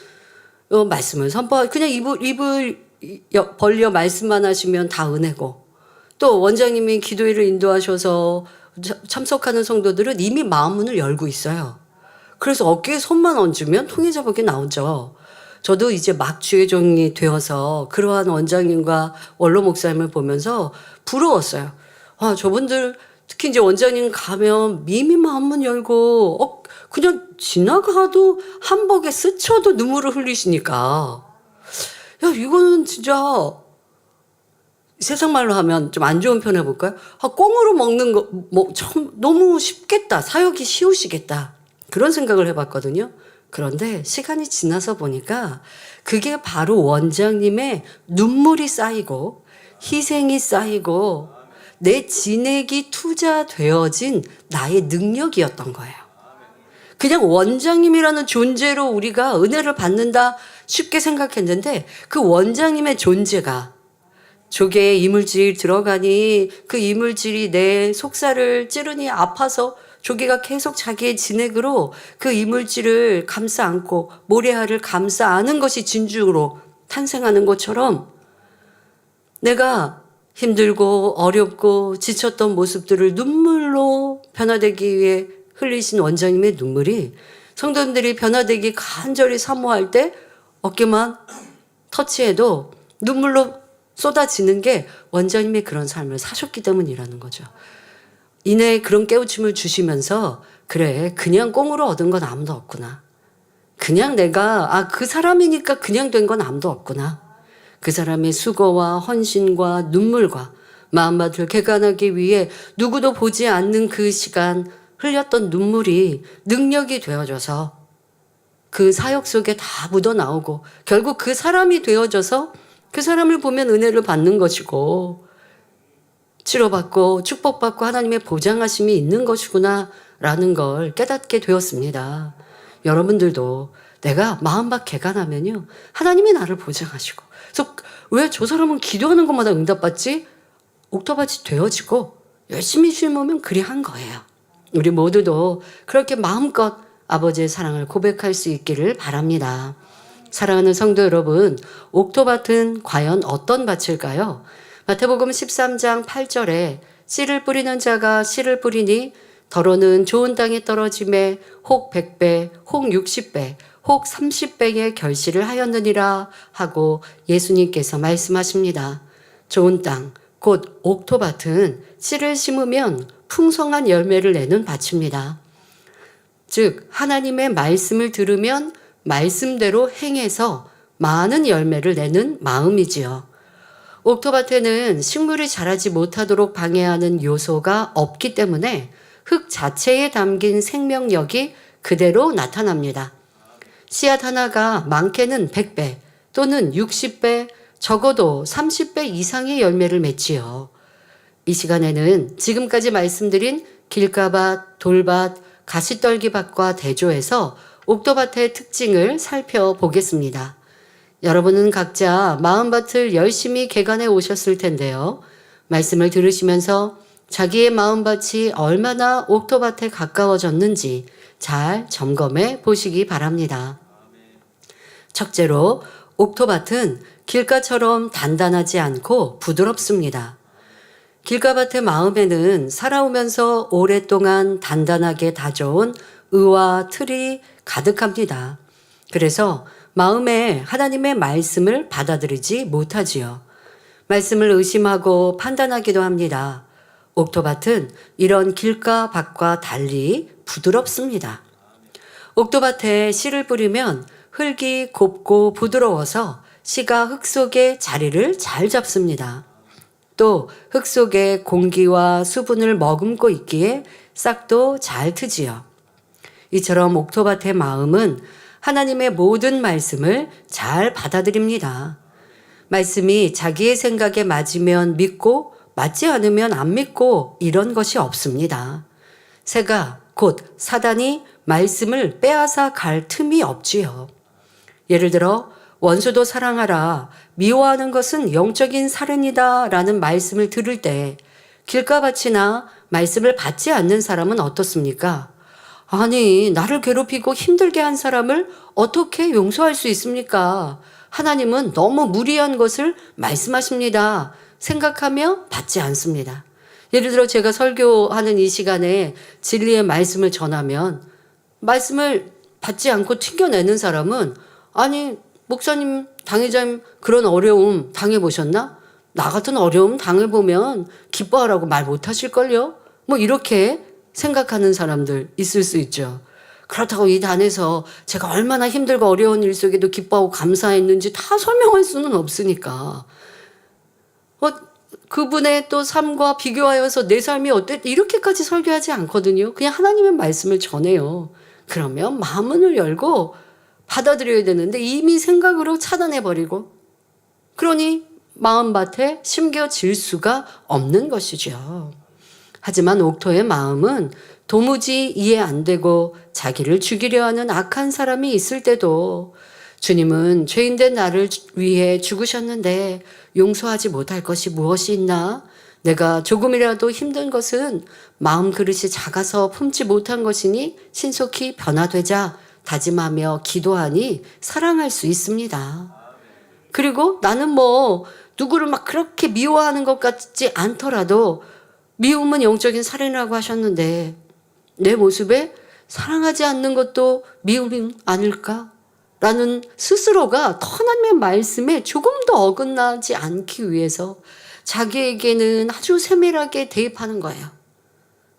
말씀을 선포 그냥 입을 벌려 말씀만 하시면 다 은혜고, 또 원장님이 기도회를 인도하셔서 참석하는 성도들은 이미 마음 문을 열고 있어요. 그래서 어깨에 손만 얹으면 통해자복이 나오죠. 저도 이제 막 주의 종이 되어서 그러한 원장님과 원로 목사님을 보면서 부러웠어요. 저분들 특히 이제 원장님 가면 이미 마음 문 열고 그냥 지나가도 한복에 스쳐도 눈물을 흘리시니까, 야, 이거는 진짜 세상 말로 하면 좀 안 좋은 표현 해볼까요? 꽁으로 먹는 거, 너무 쉽겠다. 사역이 쉬우시겠다. 그런 생각을 해봤거든요. 그런데 시간이 지나서 보니까 그게 바로 원장님의 눈물이 쌓이고 희생이 쌓이고 내 진액이 투자되어진 나의 능력이었던 거예요. 그냥 원장님이라는 존재로 우리가 은혜를 받는다 쉽게 생각했는데, 그 원장님의 존재가 조개에 이물질 들어가니 그 이물질이 내 속살을 찌르니 아파서 조개가 계속 자기의 진액으로 그 이물질을 감싸 안고 모래알을 감싸 안은 것이 진주로 탄생하는 것처럼, 내가 힘들고 어렵고 지쳤던 모습들을 눈물로 변화되기 위해 흘리신 원장님의 눈물이 성도님들이 변화되기 간절히 사모할 때 어깨만 터치해도 눈물로 쏟아지는 게 원장님이 그런 삶을 사셨기 때문이라는 거죠. 이내 그런 깨우침을 주시면서, 그래, 그냥 꽁으로 얻은 건 아무도 없구나. 그냥 내가 그 사람이니까 그냥 된 건 아무도 없구나. 그 사람의 수고와 헌신과 눈물과 마음밭을 개간하기 위해 누구도 보지 않는 그 시간 흘렸던 눈물이 능력이 되어져서 그 사역 속에 다 묻어나오고, 결국 그 사람이 되어져서 그 사람을 보면 은혜를 받는 것이고 치료받고 축복받고 하나님의 보장하심이 있는 것이구나 라는 걸 깨닫게 되었습니다. 여러분들도 내가 마음밭 개간하면요, 하나님이 나를 보장하시고, 그래서 왜 저 사람은 기도하는 것마다 응답받지? 옥토밭이 되어지고 열심히 심으면 그리한 거예요. 우리 모두도 그렇게 마음껏 아버지의 사랑을 고백할 수 있기를 바랍니다. 사랑하는 성도 여러분, 옥토밭은 과연 어떤 밭일까요? 마태복음 13장 8절에 씨를 뿌리는 자가 씨를 뿌리니 더러는 좋은 땅에 떨어짐에 혹 100배, 혹 60배, 혹 30배의 결실을 하였느니라 하고 예수님께서 말씀하십니다. 좋은 땅, 곧 옥토밭은 씨를 심으면 풍성한 열매를 내는 밭입니다. 즉 하나님의 말씀을 들으면 말씀대로 행해서 많은 열매를 내는 마음이지요. 옥토밭에는 식물이 자라지 못하도록 방해하는 요소가 없기 때문에 흙 자체에 담긴 생명력이 그대로 나타납니다. 씨앗 하나가 많게는 100배 또는 60배, 적어도 30배 이상의 열매를 맺지요. 이 시간에는 지금까지 말씀드린 길가밭, 돌밭, 가시떨기밭과 대조해서 옥토밭의 특징을 살펴보겠습니다. 여러분은 각자 마음밭을 열심히 개간해 오셨을 텐데요. 말씀을 들으시면서 자기의 마음밭이 얼마나 옥토밭에 가까워졌는지 잘 점검해 보시기 바랍니다. 첫째로, 옥토밭은 길가처럼 단단하지 않고 부드럽습니다. 길가밭의 마음에는 살아오면서 오랫동안 단단하게 다져온 의와 틀이 가득합니다. 그래서 마음에 하나님의 말씀을 받아들이지 못하지요. 말씀을 의심하고 판단하기도 합니다. 옥토밭은 이런 길가밭과 달리 부드럽습니다. 옥토밭에 씨를 뿌리면 흙이 곱고 부드러워서 씨가 흙 속에 자리를 잘 잡습니다. 또 흙 속에 공기와 수분을 머금고 있기에 싹도 잘 트지요. 이처럼 옥토밭의 마음은 하나님의 모든 말씀을 잘 받아들입니다. 말씀이 자기의 생각에 맞으면 믿고 맞지 않으면 안 믿고 이런 것이 없습니다. 새가 곧 사단이 말씀을 빼앗아 갈 틈이 없지요. 예를 들어 원수도 사랑하라, 미워하는 것은 영적인 살인이다 라는 말씀을 들을 때 길가밭이나 말씀을 받지 않는 사람은 어떻습니까? 아니, 나를 괴롭히고 힘들게 한 사람을 어떻게 용서할 수 있습니까? 하나님은 너무 무리한 것을 말씀하십니다. 생각하며 받지 않습니다. 예를 들어 제가 설교하는 이 시간에 진리의 말씀을 전하면 말씀을 받지 않고 튕겨내는 사람은 아니, 목사님, 당회자님 그런 어려움 당해보셨나? 나 같은 어려움 당해보면 기뻐하라고 말 못하실걸요? 뭐 이렇게 생각하는 사람들 있을 수 있죠. 그렇다고 이 단에서 제가 얼마나 힘들고 어려운 일 속에도 기뻐하고 감사했는지 다 설명할 수는 없으니까. 그분의 또 삶과 비교하여서 내 삶이 어땠 이렇게까지 설교하지 않거든요. 그냥 하나님의 말씀을 전해요. 그러면 마음문을 열고 받아들여야 되는데 이미 생각으로 차단해버리고 그러니 마음밭에 심겨질 수가 없는 것이죠. 하지만 옥토의 마음은 도무지 이해 안 되고 자기를 죽이려 하는 악한 사람이 있을 때도 주님은 죄인된 나를 위해 죽으셨는데 용서하지 못할 것이 무엇이 있나? 내가 조금이라도 힘든 것은 마음 그릇이 작아서 품지 못한 것이니 신속히 변화되자 다짐하며 기도하니 사랑할 수 있습니다. 그리고 나는 뭐 누구를 막 그렇게 미워하는 것 같지 않더라도 미움은 영적인 살인이라고 하셨는데 내 모습에 사랑하지 않는 것도 미움이 아닐까? 라는 스스로가 하나님의 말씀에 조금 더 어긋나지 않기 위해서 자기에게는 아주 세밀하게 대입하는 거예요.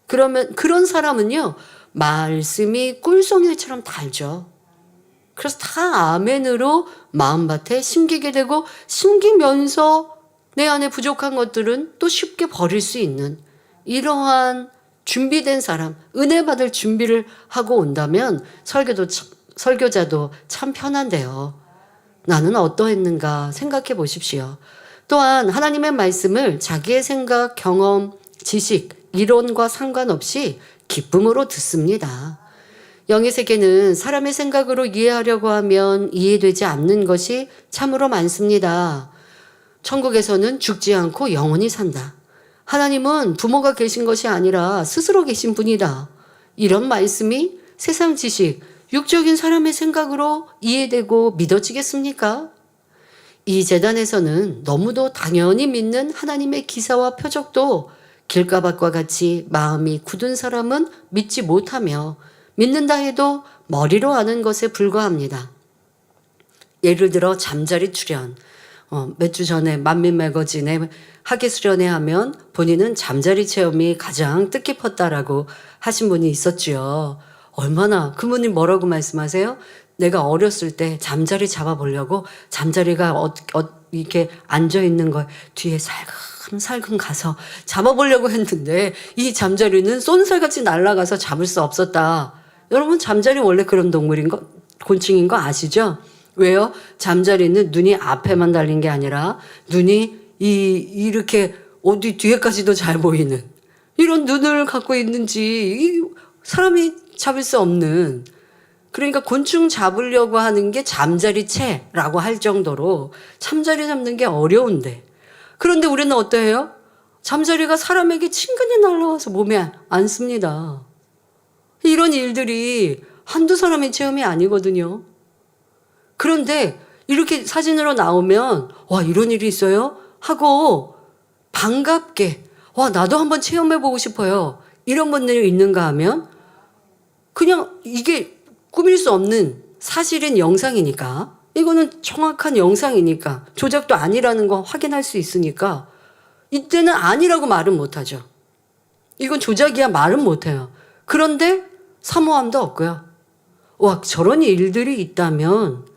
그러면 그런 사람은요, 말씀이 꿀송이처럼 달죠. 그래서 다 아멘으로 마음밭에 심기게 되고 심기면서 내 안에 부족한 것들은 또 쉽게 버릴 수 있는 이러한 준비된 사람, 은혜 받을 준비를 하고 온다면 설교자도 참 편한데요. 나는 어떠했는가 생각해 보십시오. 또한 하나님의 말씀을 자기의 생각, 경험, 지식, 이론과 상관없이 기쁨으로 듣습니다. 영의 세계는 사람의 생각으로 이해하려고 하면 이해되지 않는 것이 참으로 많습니다. 천국에서는 죽지 않고 영원히 산다. 하나님은 부모가 계신 것이 아니라 스스로 계신 분이다. 이런 말씀이 세상 지식, 육적인 사람의 생각으로 이해되고 믿어지겠습니까? 이 재단에서는 너무도 당연히 믿는 하나님의 기사와 표적도 길가밭과 같이 마음이 굳은 사람은 믿지 못하며 믿는다 해도 머리로 아는 것에 불과합니다. 예를 들어 잠자리 출연. 몇 주 전에 만민 매거진에 학예 수련회 하면 본인은 잠자리 체험이 가장 뜻깊었다라고 하신 분이 있었지요. 얼마나 그분이 뭐라고 말씀하세요? 내가 어렸을 때 잠자리 잡아보려고 잠자리가 이렇게 앉아있는 걸 뒤에 살금살금 가서 잡아보려고 했는데 이 잠자리는 쏜살같이 날아가서 잡을 수 없었다. 여러분 잠자리 원래 그런 곤충인 거 아시죠? 왜요? 잠자리는 눈이 앞에만 달린 게 아니라 눈이 이렇게 어디 뒤에까지도 잘 보이는 이런 눈을 갖고 있는지 사람이 잡을 수 없는, 그러니까 곤충 잡으려고 하는 게 잠자리채라고 할 정도로 잠자리 잡는 게 어려운데, 그런데 우리는 어때요? 잠자리가 사람에게 친근히 날아와서 몸에 앉습니다. 이런 일들이 한두 사람의 체험이 아니거든요. 그런데 이렇게 사진으로 나오면 와 이런 일이 있어요? 하고 반갑게 와 나도 한번 체험해보고 싶어요. 이런 분들이 있는가 하면 그냥 이게 꾸밀 수 없는 사실인 영상이니까, 이거는 정확한 영상이니까 조작도 아니라는 거 확인할 수 있으니까 이때는 아니라고 말은 못하죠. 이건 조작이야 말은 못해요. 그런데 사모함도 없고요. 와 저런 일들이 있다면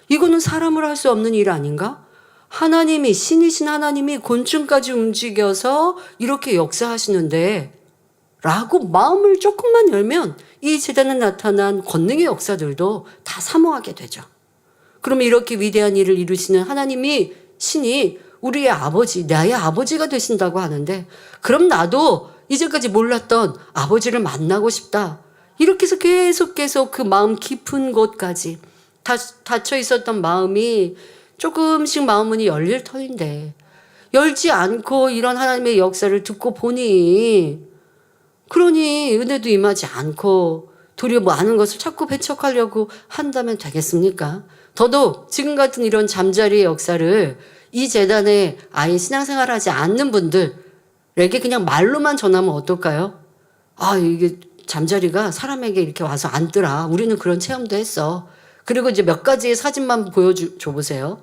이거는 사람으로 할 수 없는 일 아닌가? 하나님이, 신이신 하나님이 곤충까지 움직여서 이렇게 역사하시는데 라고 마음을 조금만 열면 이 재단에 나타난 권능의 역사들도 다 사모하게 되죠. 그러면 이렇게 위대한 일을 이루시는 하나님이, 신이 우리의 아버지, 나의 아버지가 되신다고 하는데 그럼 나도 이제까지 몰랐던 아버지를 만나고 싶다. 이렇게 해서 계속 그 마음 깊은 곳까지 닫혀 있었던 마음이 조금씩 마음문이 열릴 터인데 열지 않고 이런 하나님의 역사를 듣고 보니 그러니 은혜도 임하지 않고 도리어 많은 것을 자꾸 배척하려고 한다면 되겠습니까? 더더욱 지금 같은 이런 잠자리의 역사를 이 재단에 아예 신앙생활하지 않는 분들에게 그냥 말로만 전하면 어떨까요? 아, 이게 잠자리가 사람에게 이렇게 와서 앉더라. 우리는 그런 체험도 했어. 그리고 이제 몇 가지의 사진만 보여줘 보세요.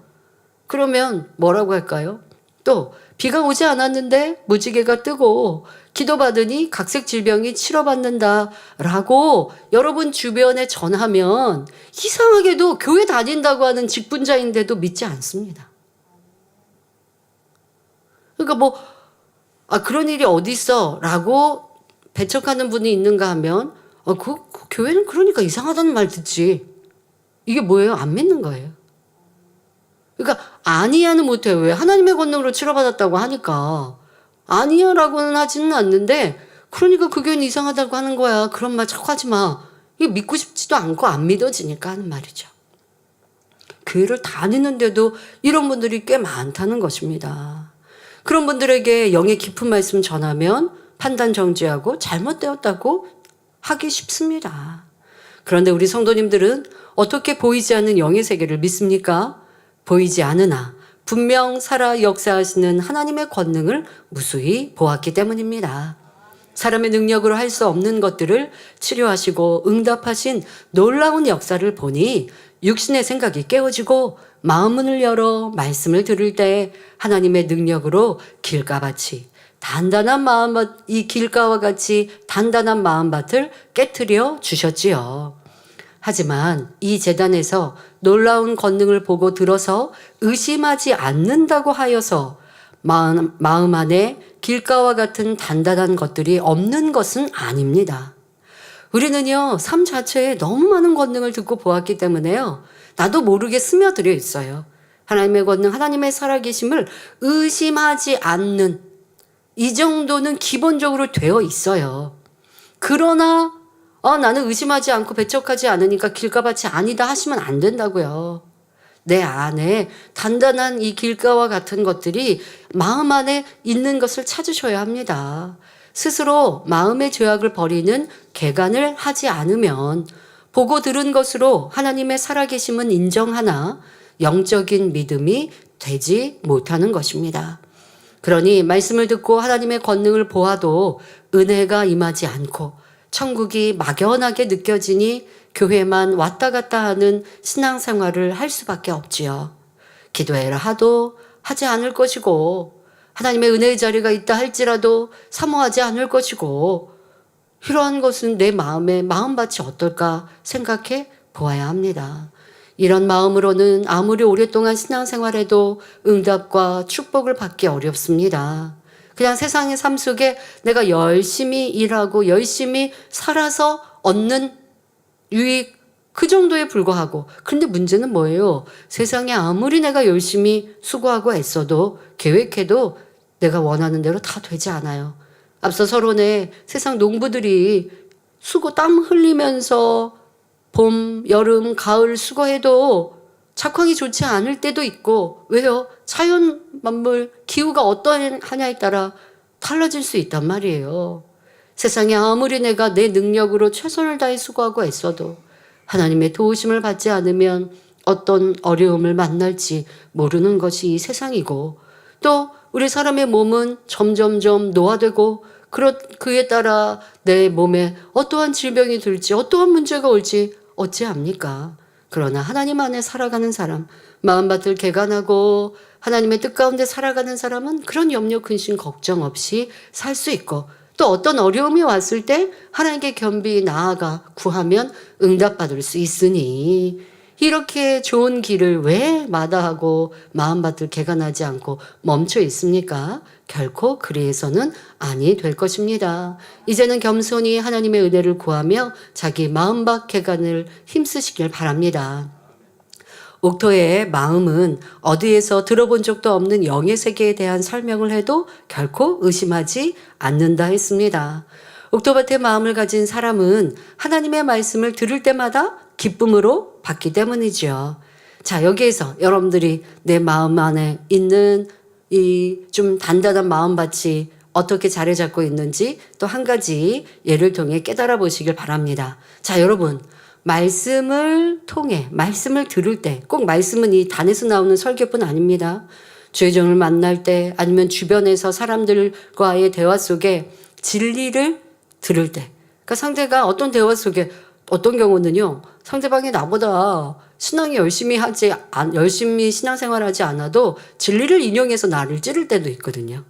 그러면 뭐라고 할까요? 또 비가 오지 않았는데 무지개가 뜨고 기도받으니 각색 질병이 치료받는다라고 여러분 주변에 전하면 이상하게도 교회 다닌다고 하는 직분자인데도 믿지 않습니다. 그러니까 뭐 그런 일이 어디 있어라고 배척하는 분이 있는가 하면 그 교회는 그러니까 이상하다는 말 듣지. 이게 뭐예요? 안 믿는 거예요. 그러니까 아니야는 못해요. 왜? 하나님의 권능으로 치료받았다고 하니까 아니야라고는 하지는 않는데 그러니까 그 교회는 이상하다고 하는 거야. 그런 말 자꾸 하지 마. 이게 믿고 싶지도 않고 안 믿어지니까 하는 말이죠. 교회를 다니는데도 이런 분들이 꽤 많다는 것입니다. 그런 분들에게 영의 깊은 말씀 전하면 판단 정지하고 잘못되었다고 하기 쉽습니다. 그런데 우리 성도님들은 어떻게 보이지 않는 영의 세계를 믿습니까? 보이지 않으나 분명 살아 역사하시는 하나님의 권능을 무수히 보았기 때문입니다. 사람의 능력으로 할 수 없는 것들을 치료하시고 응답하신 놀라운 역사를 보니 육신의 생각이 깨어지고 마음문을 열어 말씀을 들을 때 하나님의 능력으로 길가같이 단단한 마음밭, 이 길가와 같이 단단한 마음밭을 깨트려 주셨지요. 하지만 이 재단에서 놀라운 권능을 보고 들어서 의심하지 않는다고 하여서 마음 안에 길가와 같은 단단한 것들이 없는 것은 아닙니다. 우리는요, 삶 자체에 너무 많은 권능을 듣고 보았기 때문에요, 나도 모르게 스며들어 있어요. 하나님의 권능, 하나님의 살아계심을 의심하지 않는 이 정도는 기본적으로 되어 있어요. 그러나 나는 의심하지 않고 배척하지 않으니까 길가밭이 아니다 하시면 안 된다고요. 내 안에 단단한 이 길가와 같은 것들이 마음 안에 있는 것을 찾으셔야 합니다. 스스로 마음의 죄악을 버리는 개간을 하지 않으면 보고 들은 것으로 하나님의 살아계심은 인정하나 영적인 믿음이 되지 못하는 것입니다. 그러니 말씀을 듣고 하나님의 권능을 보아도 은혜가 임하지 않고 천국이 막연하게 느껴지니 교회만 왔다 갔다 하는 신앙생활을 할 수밖에 없지요. 기도해라 하도 하지 않을 것이고 하나님의 은혜의 자리가 있다 할지라도 사모하지 않을 것이고 이러한 것은 내 마음의 마음밭이 어떨까 생각해 보아야 합니다. 이런 마음으로는 아무리 오랫동안 신앙생활해도 응답과 축복을 받기 어렵습니다. 그냥 세상의 삶 속에 내가 열심히 일하고 열심히 살아서 얻는 유익 그 정도에 불과하고, 그런데 문제는 뭐예요? 세상에 아무리 내가 열심히 수고하고 애써도 계획해도 내가 원하는 대로 다 되지 않아요. 앞서 서론에 세상 농부들이 수고 땀 흘리면서 봄, 여름, 가을 수고해도 작황이 좋지 않을 때도 있고, 왜요? 자연 만물, 기후가 어떠하냐에 따라 달라질 수 있단 말이에요. 세상에 아무리 내가 내 능력으로 최선을 다해 수고하고 애써도 하나님의 도우심을 받지 않으면 어떤 어려움을 만날지 모르는 것이 이 세상이고, 또 우리 사람의 몸은 점점점 노화되고 그에 따라 내 몸에 어떠한 질병이 들지 어떠한 문제가 올지 어찌합니까? 그러나 하나님 안에 살아가는 사람, 마음밭을 개간하고 하나님의 뜻 가운데 살아가는 사람은 그런 염려, 근심, 걱정 없이 살 수 있고, 또 어떤 어려움이 왔을 때 하나님께 겸비 나아가 구하면 응답받을 수 있으니, 이렇게 좋은 길을 왜 마다하고 마음밭을 개간하지 않고 멈춰 있습니까? 결코 그리해서는 아니 될 것입니다. 이제는 겸손히 하나님의 은혜를 구하며 자기 마음밭 개간을 힘쓰시길 바랍니다. 옥토의 마음은 어디에서 들어본 적도 없는 영의 세계에 대한 설명을 해도 결코 의심하지 않는다 했습니다. 옥토밭의 마음을 가진 사람은 하나님의 말씀을 들을 때마다 기쁨으로 받기 때문이지요. 자, 여기에서 여러분들이 내 마음 안에 있는 이 좀 단단한 마음밭이 어떻게 자리 잡고 있는지 또 한 가지 예를 통해 깨달아 보시길 바랍니다. 자, 여러분. 말씀을 통해, 말씀을 들을 때, 꼭 말씀은 이 단에서 나오는 설교뿐 아닙니다. 주의종을 만날 때, 아니면 주변에서 사람들과의 대화 속에 진리를 들을 때. 그러니까 상대가 어떤 대화 속에, 어떤 경우는요, 상대방이 나보다 신앙이 열심히 신앙생활하지 않아도 진리를 인용해서 나를 찌를 때도 있거든요.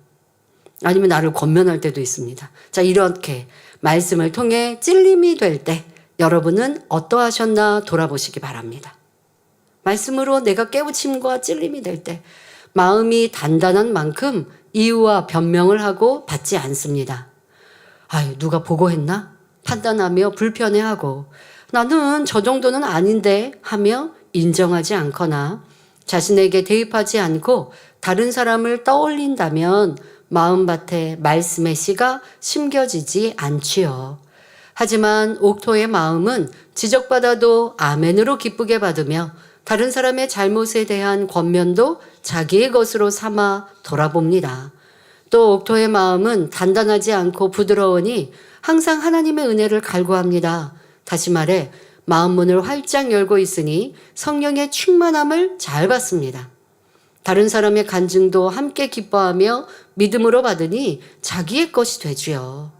아니면 나를 권면할 때도 있습니다. 자, 이렇게 말씀을 통해 찔림이 될 때 여러분은 어떠하셨나 돌아보시기 바랍니다. 말씀으로 내가 깨우침과 찔림이 될 때 마음이 단단한 만큼 이유와 변명을 하고 받지 않습니다. 아유, 누가 보고했나? 판단하며 불편해하고 나는 저 정도는 아닌데 하며 인정하지 않거나 자신에게 대입하지 않고 다른 사람을 떠올린다면 마음밭에 말씀의 씨가 심겨지지 않지요. 하지만 옥토의 마음은 지적받아도 아멘으로 기쁘게 받으며 다른 사람의 잘못에 대한 권면도 자기의 것으로 삼아 돌아봅니다. 또 옥토의 마음은 단단하지 않고 부드러우니 항상 하나님의 은혜를 갈구합니다. 다시 말해 마음문을 활짝 열고 있으니 성령의 충만함을 잘 받습니다. 다른 사람의 간증도 함께 기뻐하며 믿음으로 받으니 자기의 것이 되지요.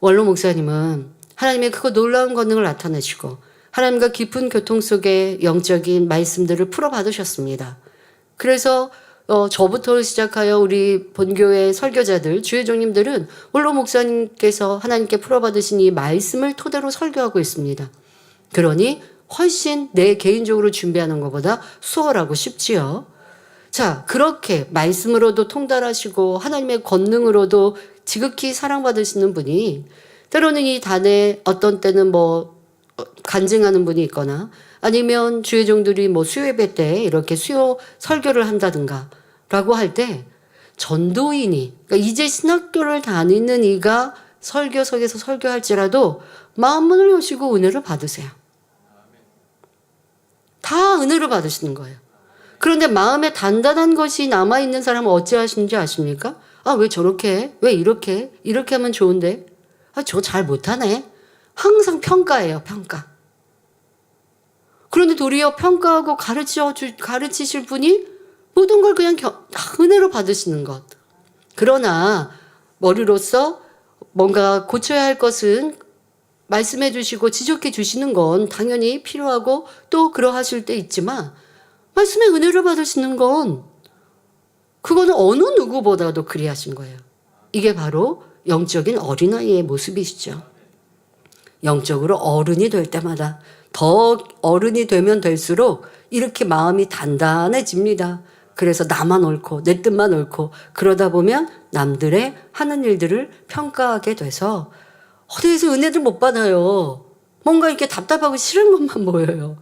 원로 목사님은 하나님의 크고 놀라운 권능을 나타내시고 하나님과 깊은 교통 속에 영적인 말씀들을 풀어받으셨습니다. 그래서 저부터 시작하여 우리 본교회 설교자들, 주의종님들은 원로 목사님께서 하나님께 풀어받으신 이 말씀을 토대로 설교하고 있습니다. 그러니 훨씬 내 개인적으로 준비하는 것보다 수월하고 쉽지요. 자, 그렇게 말씀으로도 통달하시고 하나님의 권능으로도 지극히 사랑받으시는 분이 때로는 이 단에 어떤 때는 간증하는 분이 있거나 아니면 주의종들이 수요 예배 때 이렇게 수요 설교를 한다든가 라고 할 때 전도인이, 그러니까 이제 신학교를 다니는 이가 설교석에서 설교할지라도 마음문을 여시고 은혜를 받으세요. 다 은혜를 받으시는 거예요. 그런데 마음에 단단한 것이 남아있는 사람은 어찌하시는지 아십니까? 아, 왜 저렇게 해? 왜 이렇게 하면 좋은데? 아, 저 잘 못하네. 항상 평가예요, 평가. 그런데 도리어 평가하고 가르치실 분이 모든 걸 그냥 은혜로 받으시는 것. 그러나 머리로서 뭔가 고쳐야 할 것은 말씀해 주시고 지적해 주시는 건 당연히 필요하고 또 그러하실 때 있지만 말씀의 은혜를 받으시는 건 그거는 어느 누구보다도 그리하신 거예요. 이게 바로 영적인 어린아이의 모습이시죠. 영적으로 어른이 될 때마다 더 어른이 되면 될수록 이렇게 마음이 단단해집니다. 그래서 나만 옳고 내 뜻만 옳고 그러다 보면 남들의 하는 일들을 평가하게 돼서 어디에서 은혜를 못 받아요. 뭔가 이렇게 답답하고 싫은 것만 보여요.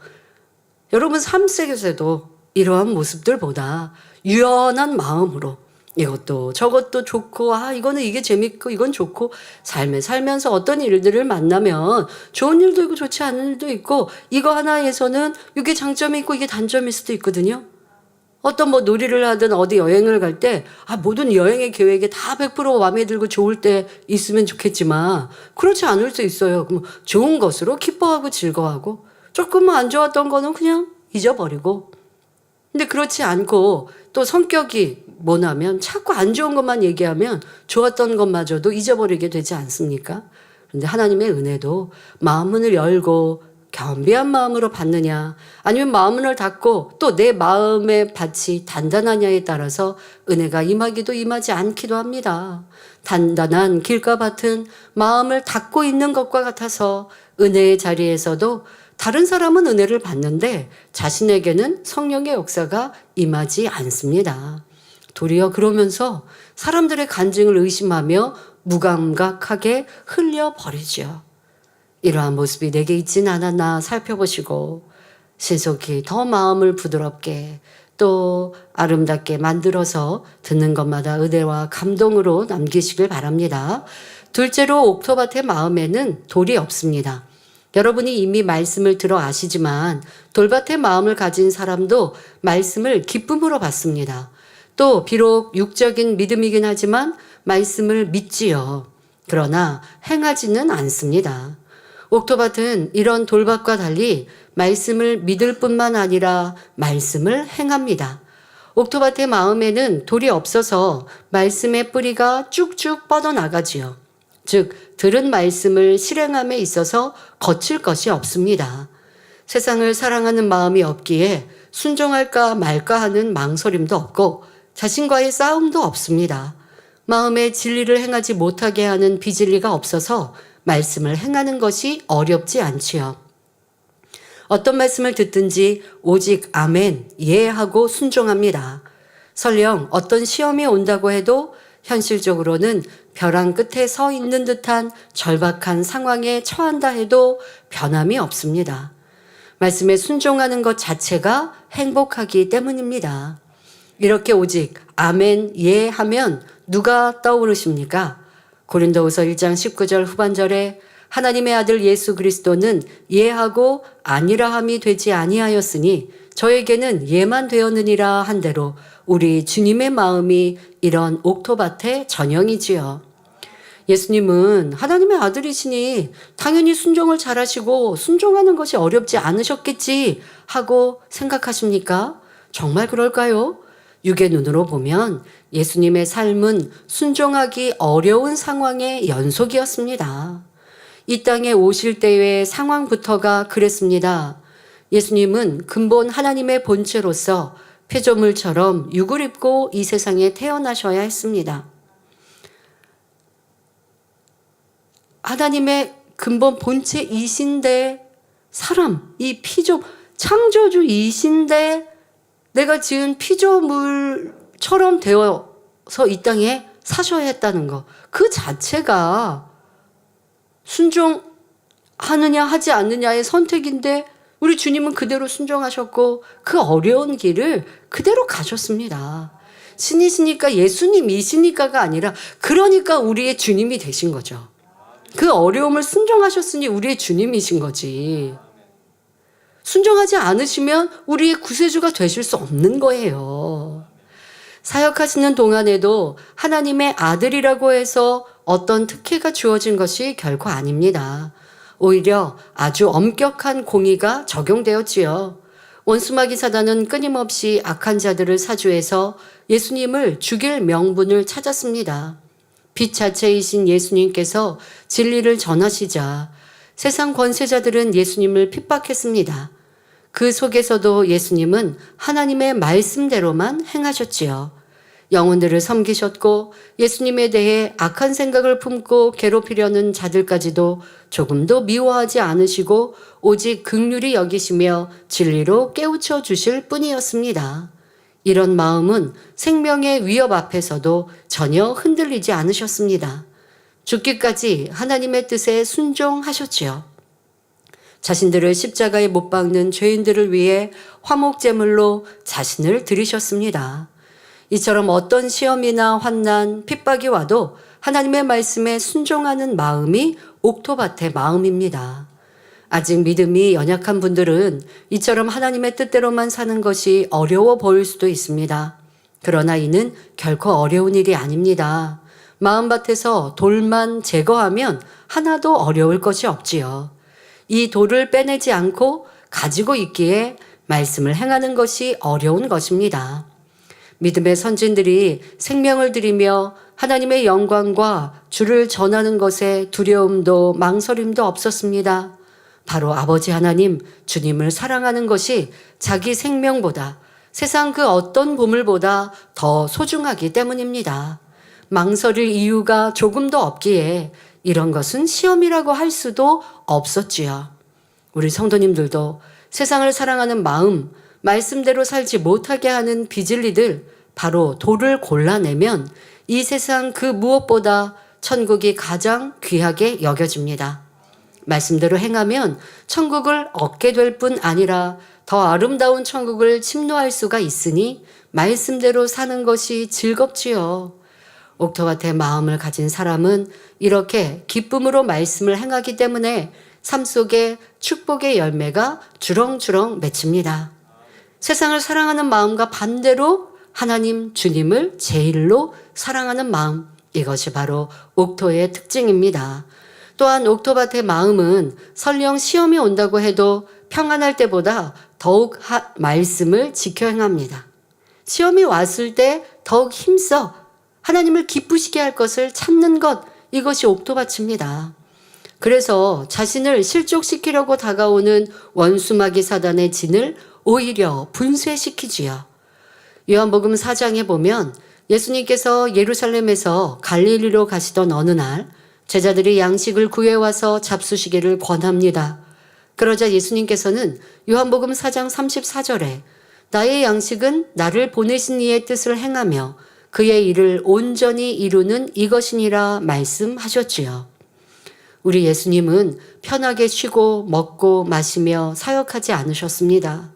여러분 삶 속에서도 이러한 모습들보다 유연한 마음으로 이것도 저것도 좋고 이거는 이게 재밌고 이건 좋고 삶에 살면서 어떤 일들을 만나면 좋은 일도 있고 좋지 않은 일도 있고 이거 하나에서는 이게 장점이 있고 이게 단점일 수도 있거든요. 어떤 놀이를 하든 어디 여행을 갈 때 모든 여행의 계획에 다 100% 마음에 들고 좋을 때 있으면 좋겠지만 그렇지 않을 수 있어요. 그럼 좋은 것으로 기뻐하고 즐거워하고 조금만 안 좋았던 거는 그냥 잊어버리고 근데 그렇지 않고 또 성격이 뭐냐면 자꾸 안 좋은 것만 얘기하면 좋았던 것마저도 잊어버리게 되지 않습니까? 그런데 하나님의 은혜도 마음문을 열고 겸비한 마음으로 받느냐 아니면 마음문을 닫고 또 내 마음의 밭이 단단하냐에 따라서 은혜가 임하기도 임하지 않기도 합니다. 단단한 길가밭은 마음을 닫고 있는 것과 같아서 은혜의 자리에서도 다른 사람은 은혜를 받는데 자신에게는 성령의 역사가 임하지 않습니다. 도리어 그러면서 사람들의 간증을 의심하며 무감각하게 흘려버리죠. 이러한 모습이 내게 있진 않았나 살펴보시고 신속히 더 마음을 부드럽게 또 아름답게 만들어서 듣는 것마다 은혜와 감동으로 남기시길 바랍니다. 둘째로 옥토밭의 마음에는 돌이 없습니다. 여러분이 이미 말씀을 들어 아시지만 돌밭의 마음을 가진 사람도 말씀을 기쁨으로 받습니다. 또 비록 육적인 믿음이긴 하지만 말씀을 믿지요. 그러나 행하지는 않습니다. 옥토밭은 이런 돌밭과 달리 말씀을 믿을 뿐만 아니라 말씀을 행합니다. 옥토밭의 마음에는 돌이 없어서 말씀의 뿌리가 쭉쭉 뻗어나가지요. 즉 들은 말씀을 실행함에 있어서 거칠 것이 없습니다. 세상을 사랑하는 마음이 없기에 순종할까 말까 하는 망설임도 없고 자신과의 싸움도 없습니다. 마음에 진리를 행하지 못하게 하는 비진리가 없어서 말씀을 행하는 것이 어렵지 않지요. 어떤 말씀을 듣든지 오직 아멘, 예 하고 순종합니다. 설령 어떤 시험이 온다고 해도 현실적으로는 벼랑 끝에 서 있는 듯한 절박한 상황에 처한다 해도 변함이 없습니다. 말씀에 순종하는 것 자체가 행복하기 때문입니다. 이렇게 오직 아멘, 예 하면 누가 떠오르십니까? 고린도후서 1장 19절 후반절에 하나님의 아들 예수 그리스도는 예하고 아니라함이 되지 아니하였으니 저에게는 예만 되었느니라 한 대로 우리 주님의 마음이 이런 옥토밭의 전형이지요. 예수님은 하나님의 아들이시니 당연히 순종을 잘하시고 순종하는 것이 어렵지 않으셨겠지 하고 생각하십니까? 정말 그럴까요? 육의 눈으로 보면 예수님의 삶은 순종하기 어려운 상황의 연속이었습니다. 이 땅에 오실 때의 상황부터가 그랬습니다. 예수님은 근본 하나님의 본체로서 피조물처럼 육을 입고 이 세상에 태어나셔야 했습니다. 하나님의 근본 본체이신데 사람, 이 창조주이신데 내가 지은 피조물처럼 되어서 이 땅에 사셔야 했다는 것. 그 자체가 순종하느냐 하지 않느냐의 선택인데 우리 주님은 그대로 순종하셨고 그 어려운 길을 그대로 가셨습니다. 신이시니까 예수님이시니까가 아니라 그러니까 우리의 주님이 되신 거죠. 그 어려움을 순종하셨으니 우리의 주님이신 거지. 순종하지 않으시면 우리의 구세주가 되실 수 없는 거예요. 사역하시는 동안에도 하나님의 아들이라고 해서 어떤 특혜가 주어진 것이 결코 아닙니다. 오히려 아주 엄격한 공의가 적용되었지요. 원수마귀 사단은 끊임없이 악한 자들을 사주해서 예수님을 죽일 명분을 찾았습니다. 빛 자체이신 예수님께서 진리를 전하시자 세상 권세자들은 예수님을 핍박했습니다. 그 속에서도 예수님은 하나님의 말씀대로만 행하셨지요. 영혼들을 섬기셨고 예수님에 대해 악한 생각을 품고 괴롭히려는 자들까지도 조금도 미워하지 않으시고 오직 긍휼히 여기시며 진리로 깨우쳐 주실 뿐이었습니다. 이런 마음은 생명의 위협 앞에서도 전혀 흔들리지 않으셨습니다. 죽기까지 하나님의 뜻에 순종하셨지요. 자신들을 십자가에 못 박는 죄인들을 위해 화목제물로 자신을 드리셨습니다. 이처럼 어떤 시험이나 환난, 핍박이 와도 하나님의 말씀에 순종하는 마음이 옥토밭의 마음입니다. 아직 믿음이 연약한 분들은 이처럼 하나님의 뜻대로만 사는 것이 어려워 보일 수도 있습니다. 그러나 이는 결코 어려운 일이 아닙니다. 마음밭에서 돌만 제거하면 하나도 어려울 것이 없지요. 이 돌을 빼내지 않고 가지고 있기에 말씀을 행하는 것이 어려운 것입니다. 믿음의 선진들이 생명을 들이며 하나님의 영광과 주를 전하는 것에 두려움도 망설임도 없었습니다. 바로 아버지 하나님, 주님을 사랑하는 것이 자기 생명보다 세상 그 어떤 보물보다 더 소중하기 때문입니다. 망설일 이유가 조금도 없기에 이런 것은 시험이라고 할 수도 없었지요. 우리 성도님들도 세상을 사랑하는 마음, 말씀대로 살지 못하게 하는 비진리들, 바로 돌을 골라내면 이 세상 그 무엇보다 천국이 가장 귀하게 여겨집니다. 말씀대로 행하면 천국을 얻게 될 뿐 아니라 더 아름다운 천국을 침노할 수가 있으니 말씀대로 사는 것이 즐겁지요. 옥토밭의 마음을 가진 사람은 이렇게 기쁨으로 말씀을 행하기 때문에 삶 속에 축복의 열매가 주렁주렁 맺힙니다. 세상을 사랑하는 마음과 반대로 하나님 주님을 제일로 사랑하는 마음, 이것이 바로 옥토의 특징입니다. 또한 옥토밭의 마음은 설령 시험이 온다고 해도 평안할 때보다 더욱 말씀을 지켜 행합니다. 시험이 왔을 때 더욱 힘써 하나님을 기쁘시게 할 것을 찾는 것, 이것이 옥토밭입니다. 그래서 자신을 실족시키려고 다가오는 원수마귀 사단의 진을 오히려 분쇄시키지요. 요한복음 4장에 보면 예수님께서 예루살렘에서 갈릴리로 가시던 어느 날 제자들이 양식을 구해와서 잡수시기를 권합니다. 그러자 예수님께서는 요한복음 4장 34절에 나의 양식은 나를 보내신 이의 뜻을 행하며 그의 일을 온전히 이루는 이것이니라 말씀하셨지요. 우리 예수님은 편하게 쉬고 먹고 마시며 사역하지 않으셨습니다.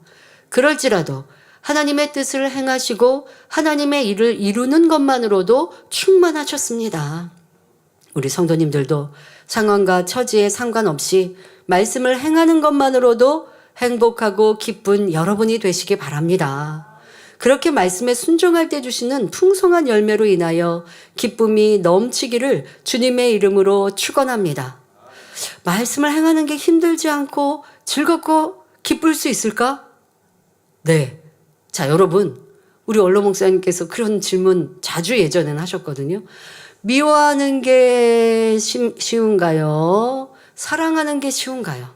그럴지라도 하나님의 뜻을 행하시고 하나님의 일을 이루는 것만으로도 충만하셨습니다. 우리 성도님들도 상황과 처지에 상관없이 말씀을 행하는 것만으로도 행복하고 기쁜 여러분이 되시기 바랍니다. 그렇게 말씀에 순종할 때 주시는 풍성한 열매로 인하여 기쁨이 넘치기를 주님의 이름으로 축원합니다. 말씀을 행하는 게 힘들지 않고 즐겁고 기쁠 수 있을까? 네. 자, 여러분, 우리 원로 목사님께서 그런 질문 자주 예전에는 하셨거든요. 미워하는 게 쉬운가요? 사랑하는 게 쉬운가요?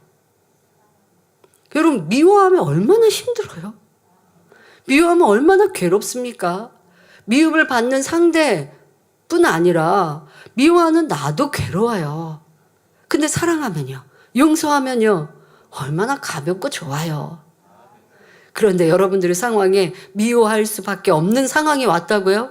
여러분, 미워하면 얼마나 힘들어요? 미워하면 얼마나 괴롭습니까? 미움을 받는 상대뿐 아니라 미워하는 나도 괴로워요. 근데 사랑하면요, 용서하면요, 얼마나 가볍고 좋아요. 그런데 여러분들의 상황에 미워할 수밖에 없는 상황이 왔다고요?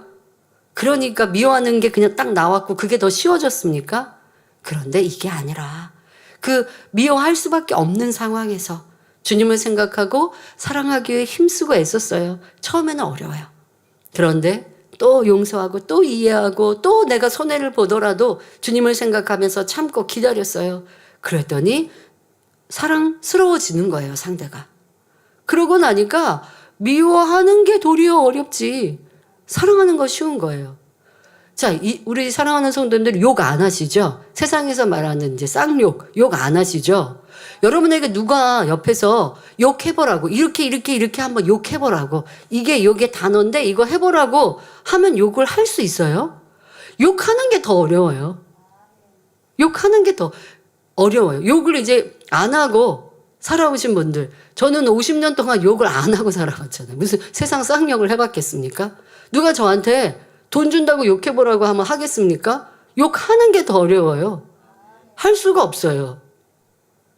그러니까 미워하는 게 그냥 딱 나왔고 그게 더 쉬워졌습니까? 그런데 이게 아니라 그 미워할 수밖에 없는 상황에서 주님을 생각하고 사랑하기 위해 힘쓰고 애썼어요. 처음에는 어려워요. 그런데 또 용서하고 또 이해하고 또 내가 손해를 보더라도 주님을 생각하면서 참고 기다렸어요. 그랬더니 사랑스러워지는 거예요, 상대가. 그러고 나니까 미워하는 게 도리어 어렵지 사랑하는 거 쉬운 거예요. 자, 우리 사랑하는 성도님들 욕 안 하시죠? 세상에서 말하는 이제 쌍욕, 욕 안 하시죠? 여러분에게 누가 옆에서 욕해보라고, 이렇게 한번 욕해보라고, 이게 욕의 단어인데 이거 해보라고 하면 욕을 할 수 있어요? 욕하는 게 더 어려워요. 욕하는 게 더 어려워요. 욕을 이제 안 하고 살아오신 분들, 저는 50년 동안 욕을 안 하고 살아왔잖아요. 무슨 세상 쌍욕을 해봤겠습니까? 누가 저한테 돈 준다고 욕해보라고 하면 하겠습니까? 욕하는 게 더 어려워요. 할 수가 없어요.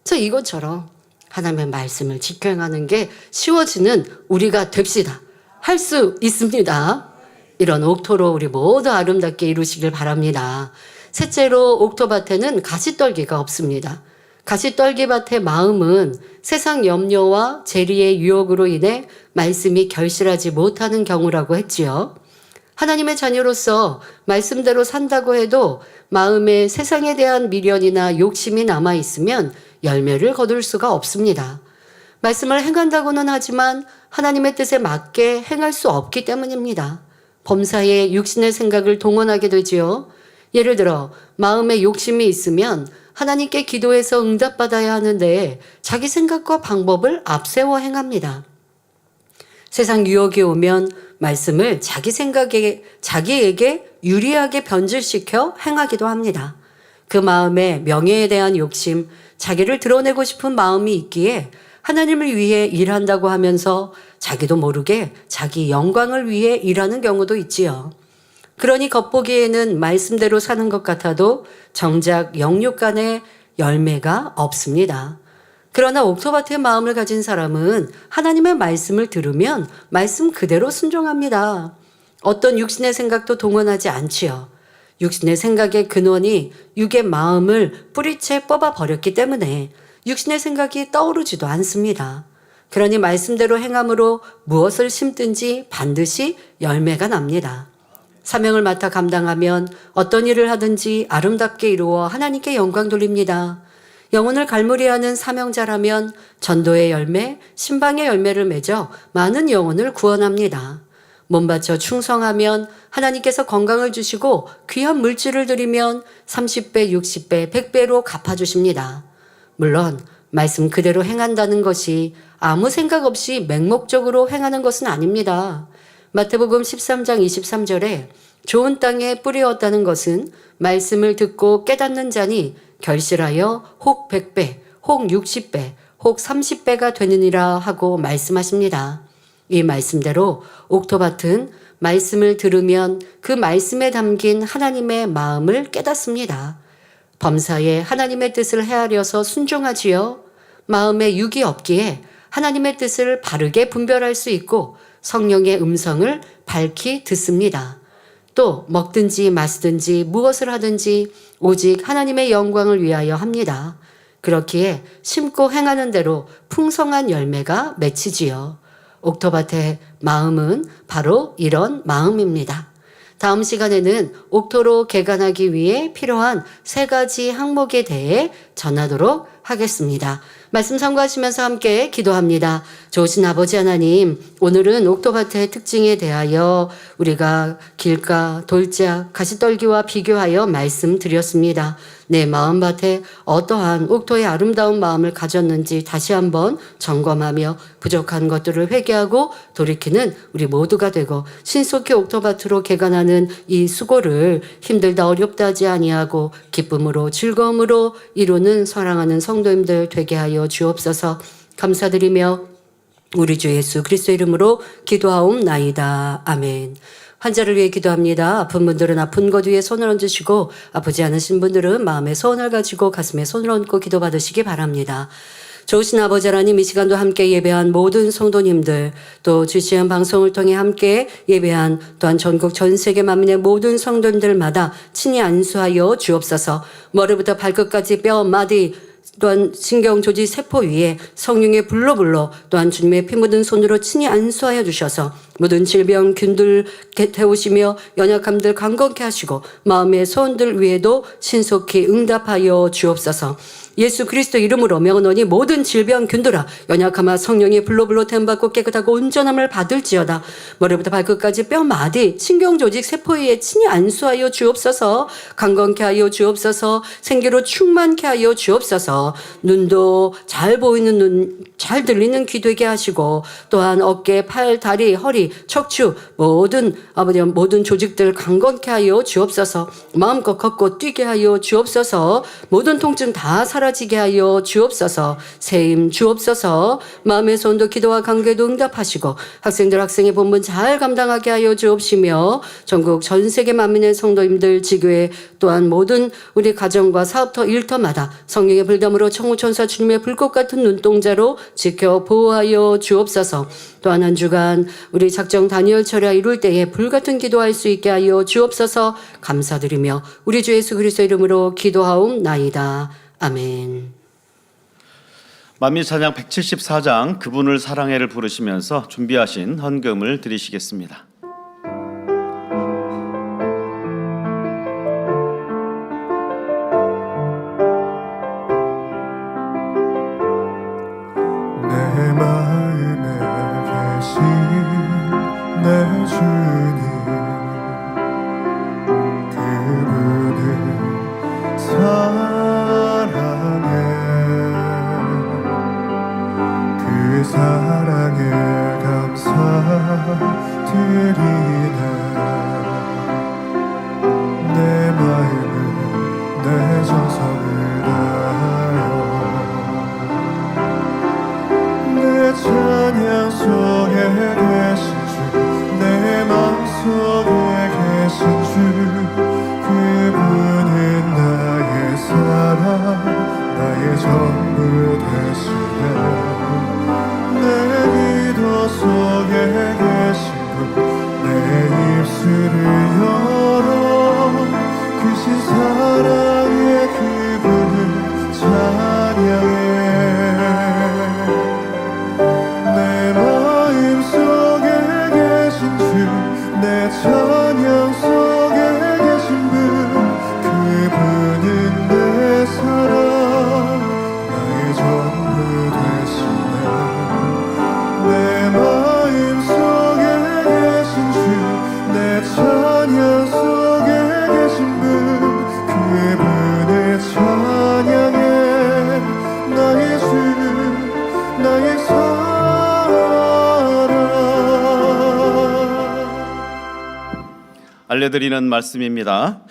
그래서 이것처럼 하나님의 말씀을 지켜 행하는 게 쉬워지는 우리가 됩시다. 할 수 있습니다. 이런 옥토로 우리 모두 아름답게 이루시길 바랍니다. 셋째로 옥토밭에는 가시떨기가 없습니다. 가시떨기밭의 마음은 세상 염려와 재리의 유혹으로 인해 말씀이 결실하지 못하는 경우라고 했지요. 하나님의 자녀로서 말씀대로 산다고 해도 마음에 세상에 대한 미련이나 욕심이 남아있으면 열매를 거둘 수가 없습니다. 말씀을 행한다고는 하지만 하나님의 뜻에 맞게 행할 수 없기 때문입니다. 범사에 육신의 생각을 동원하게 되지요. 예를 들어 마음에 욕심이 있으면 하나님께 기도해서 응답받아야 하는데 자기 생각과 방법을 앞세워 행합니다. 세상 유혹이 오면 말씀을 자기 생각에, 자기에게 유리하게 변질시켜 행하기도 합니다. 그 마음에 명예에 대한 욕심, 자기를 드러내고 싶은 마음이 있기에 하나님을 위해 일한다고 하면서 자기도 모르게 자기 영광을 위해 일하는 경우도 있지요. 그러니 겉보기에는 말씀대로 사는 것 같아도 정작 영육 간에 열매가 없습니다. 그러나 옥토밭의 마음을 가진 사람은 하나님의 말씀을 들으면 말씀 그대로 순종합니다. 어떤 육신의 생각도 동원하지 않지요. 육신의 생각의 근원이 육의 마음을 뿌리채 뽑아버렸기 때문에 육신의 생각이 떠오르지도 않습니다. 그러니 말씀대로 행함으로 무엇을 심든지 반드시 열매가 납니다. 사명을 맡아 감당하면 어떤 일을 하든지 아름답게 이루어 하나님께 영광 돌립니다. 영혼을 갈무리하는 사명자라면 전도의 열매, 신방의 열매를 맺어 많은 영혼을 구원합니다. 몸 바쳐 충성하면 하나님께서 건강을 주시고 귀한 물질을 드리면 30배, 60배, 100배로 갚아주십니다. 물론 말씀 그대로 행한다는 것이 아무 생각 없이 맹목적으로 행하는 것은 아닙니다. 마태복음 13장 23절에 좋은 땅에 뿌리었다는 것은 말씀을 듣고 깨닫는 자니 결실하여 혹 100배, 혹 60배, 혹 30배가 되느니라 하고 말씀하십니다. 이 말씀대로 옥토밭은 말씀을 들으면 그 말씀에 담긴 하나님의 마음을 깨닫습니다. 범사에 하나님의 뜻을 헤아려서 순종하지요. 마음에 육이 없기에 하나님의 뜻을 바르게 분별할 수 있고 성령의 음성을 밝히 듣습니다. 또 먹든지 마시든지 무엇을 하든지 오직 하나님의 영광을 위하여 합니다. 그렇기에 심고 행하는 대로 풍성한 열매가 맺히지요. 옥토밭의 마음은 바로 이런 마음입니다. 다음 시간에는 옥토로 개간하기 위해 필요한 3가지 항목에 대해 전하도록 하겠습니다. 말씀 참고하시면서 함께 기도합니다. 좋으신 아버지 하나님, 오늘은 옥토밭의 특징에 대하여 우리가 길가, 돌짝, 가시떨기와 비교하여 말씀드렸습니다. 내 마음밭에 어떠한 옥토의 아름다운 마음을 가졌는지 다시 한번 점검하며 부족한 것들을 회개하고 돌이키는 우리 모두가 되고 신속히 옥토밭으로 개간하는 이 수고를 힘들다 어렵다 하지 아니하고 기쁨으로 즐거움으로 이루는 사랑하는 성도님들 되게 하여 주옵소서. 감사드리며 우리 주 예수 그리스도 이름으로 기도하옵나이다. 아멘. 환자를 위해 기도합니다. 아픈 분들은 아픈 것 위에 손을 얹으시고 아프지 않으신 분들은 마음에 소원을 가지고 가슴에 손을 얹고 기도받으시기 바랍니다. 좋으신 아버지 하나님, 이 시간도 함께 예배한 모든 성도님들, 또 주시한 방송을 통해 함께 예배한 또한 전국 전 세계 만민의 모든 성도님들마다 친히 안수하여 주옵소서. 머리부터 발끝까지 뼈, 마디, 또한 신경조직 세포 위에 성령의 불로 또한 주님의 피 묻은 손으로 친히 안수하여 주셔서 모든 질병 균들 태우시며 연약함들 강건케 하시고 마음의 소원들 위에도 신속히 응답하여 주옵소서. 예수 그리스도 이름으로 명하노니 모든 질병 균들아 연약함아 성령의 불로 태움받고 깨끗하고 온전함을 받을지어다. 머리부터 발끝까지 뼈 마디 신경조직 세포 위에 친히 안수하여 주옵소서. 강건케 하여 주옵소서. 생기로 충만케 하여 주옵소서. 눈도 잘 보이는 눈, 잘 들리는 귀 되게 하시고 또한 어깨, 팔, 다리, 허리, 척추 모든 아버지 모든 조직들 강건케 하여 주옵소서. 마음껏 걷고 뛰게 하여 주옵소서. 모든 통증 다 사라지게 하여 주옵소서. 세임 주옵소서. 마음의 손도 기도와 관계도 응답하시고 학생들 학생의 본분 잘 감당하게 하여 주옵시며 전국 전 세계 만민의 성도님들 지교회 또한 모든 우리 가정과 사업터 일터마다 성령의 불담으로 천구천사 주님의 불꽃 같은 눈동자로 지켜 보호하여 주옵소서. 또한 한 주간 우리 작정 다니엘 철야 이룰 때에 불같은 기도할 수 있게 하여 주옵소서. 감사드리며 우리 주 예수 그리스도 이름으로 기도하옵나이다. 아멘. 만민찬양 174장 그분을 사랑해를 부르시면서 준비하신 헌금을 드리시겠습니다. 내 마음에 계신 내 주님, 그분을 사랑해. 그 사랑에 감사드리네. 내 마음을 내 정성을 다하여 내 찬양 속에 계신 주, 내 마음속에 계신 주, 그분은 나의 사랑, 나의 전부 되시네. 내 기도 속에 계신 분, 내 알려드리는 말씀입니다.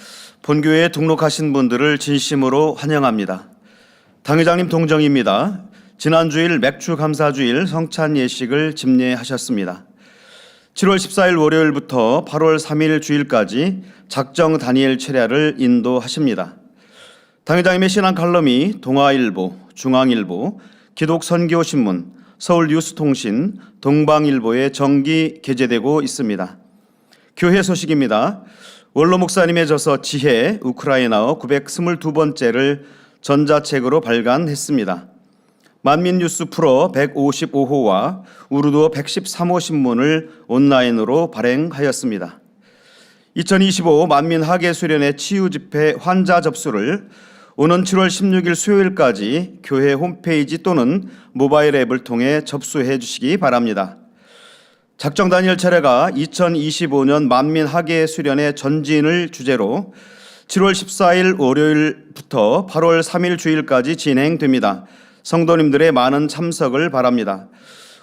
본교회에 등록하신 분들을 진심으로 환영합니다. 당회장님 동정입니다. 지난 주일 맥주 감사주일 성찬 예식을 집례하셨습니다. 7월 14일 월요일부터 8월 3일 주일까지 작정 다니엘 철야를 인도하십니다. 당회장님의 신앙 칼럼이 동아일보, 중앙일보, 기독선교신문, 서울뉴스통신, 동방일보에 정기 게재되고 있습니다. 교회 소식입니다. 원로 목사님의 저서 지혜 우크라이나어 922번째를 전자책으로 발간했습니다. 만민뉴스 프로 155호와 우르두어 113호 신문을 온라인으로 발행하였습니다. 2025 만민학예수련회 치유집회 환자 접수를 오는 7월 16일 수요일까지 교회 홈페이지 또는 모바일 앱을 통해 접수해 주시기 바랍니다. 작정 다니엘 차례가 2025년 만민학예수련회 전진을 주제로 7월 14일 월요일부터 8월 3일 주일까지 진행됩니다. 성도님들의 많은 참석을 바랍니다.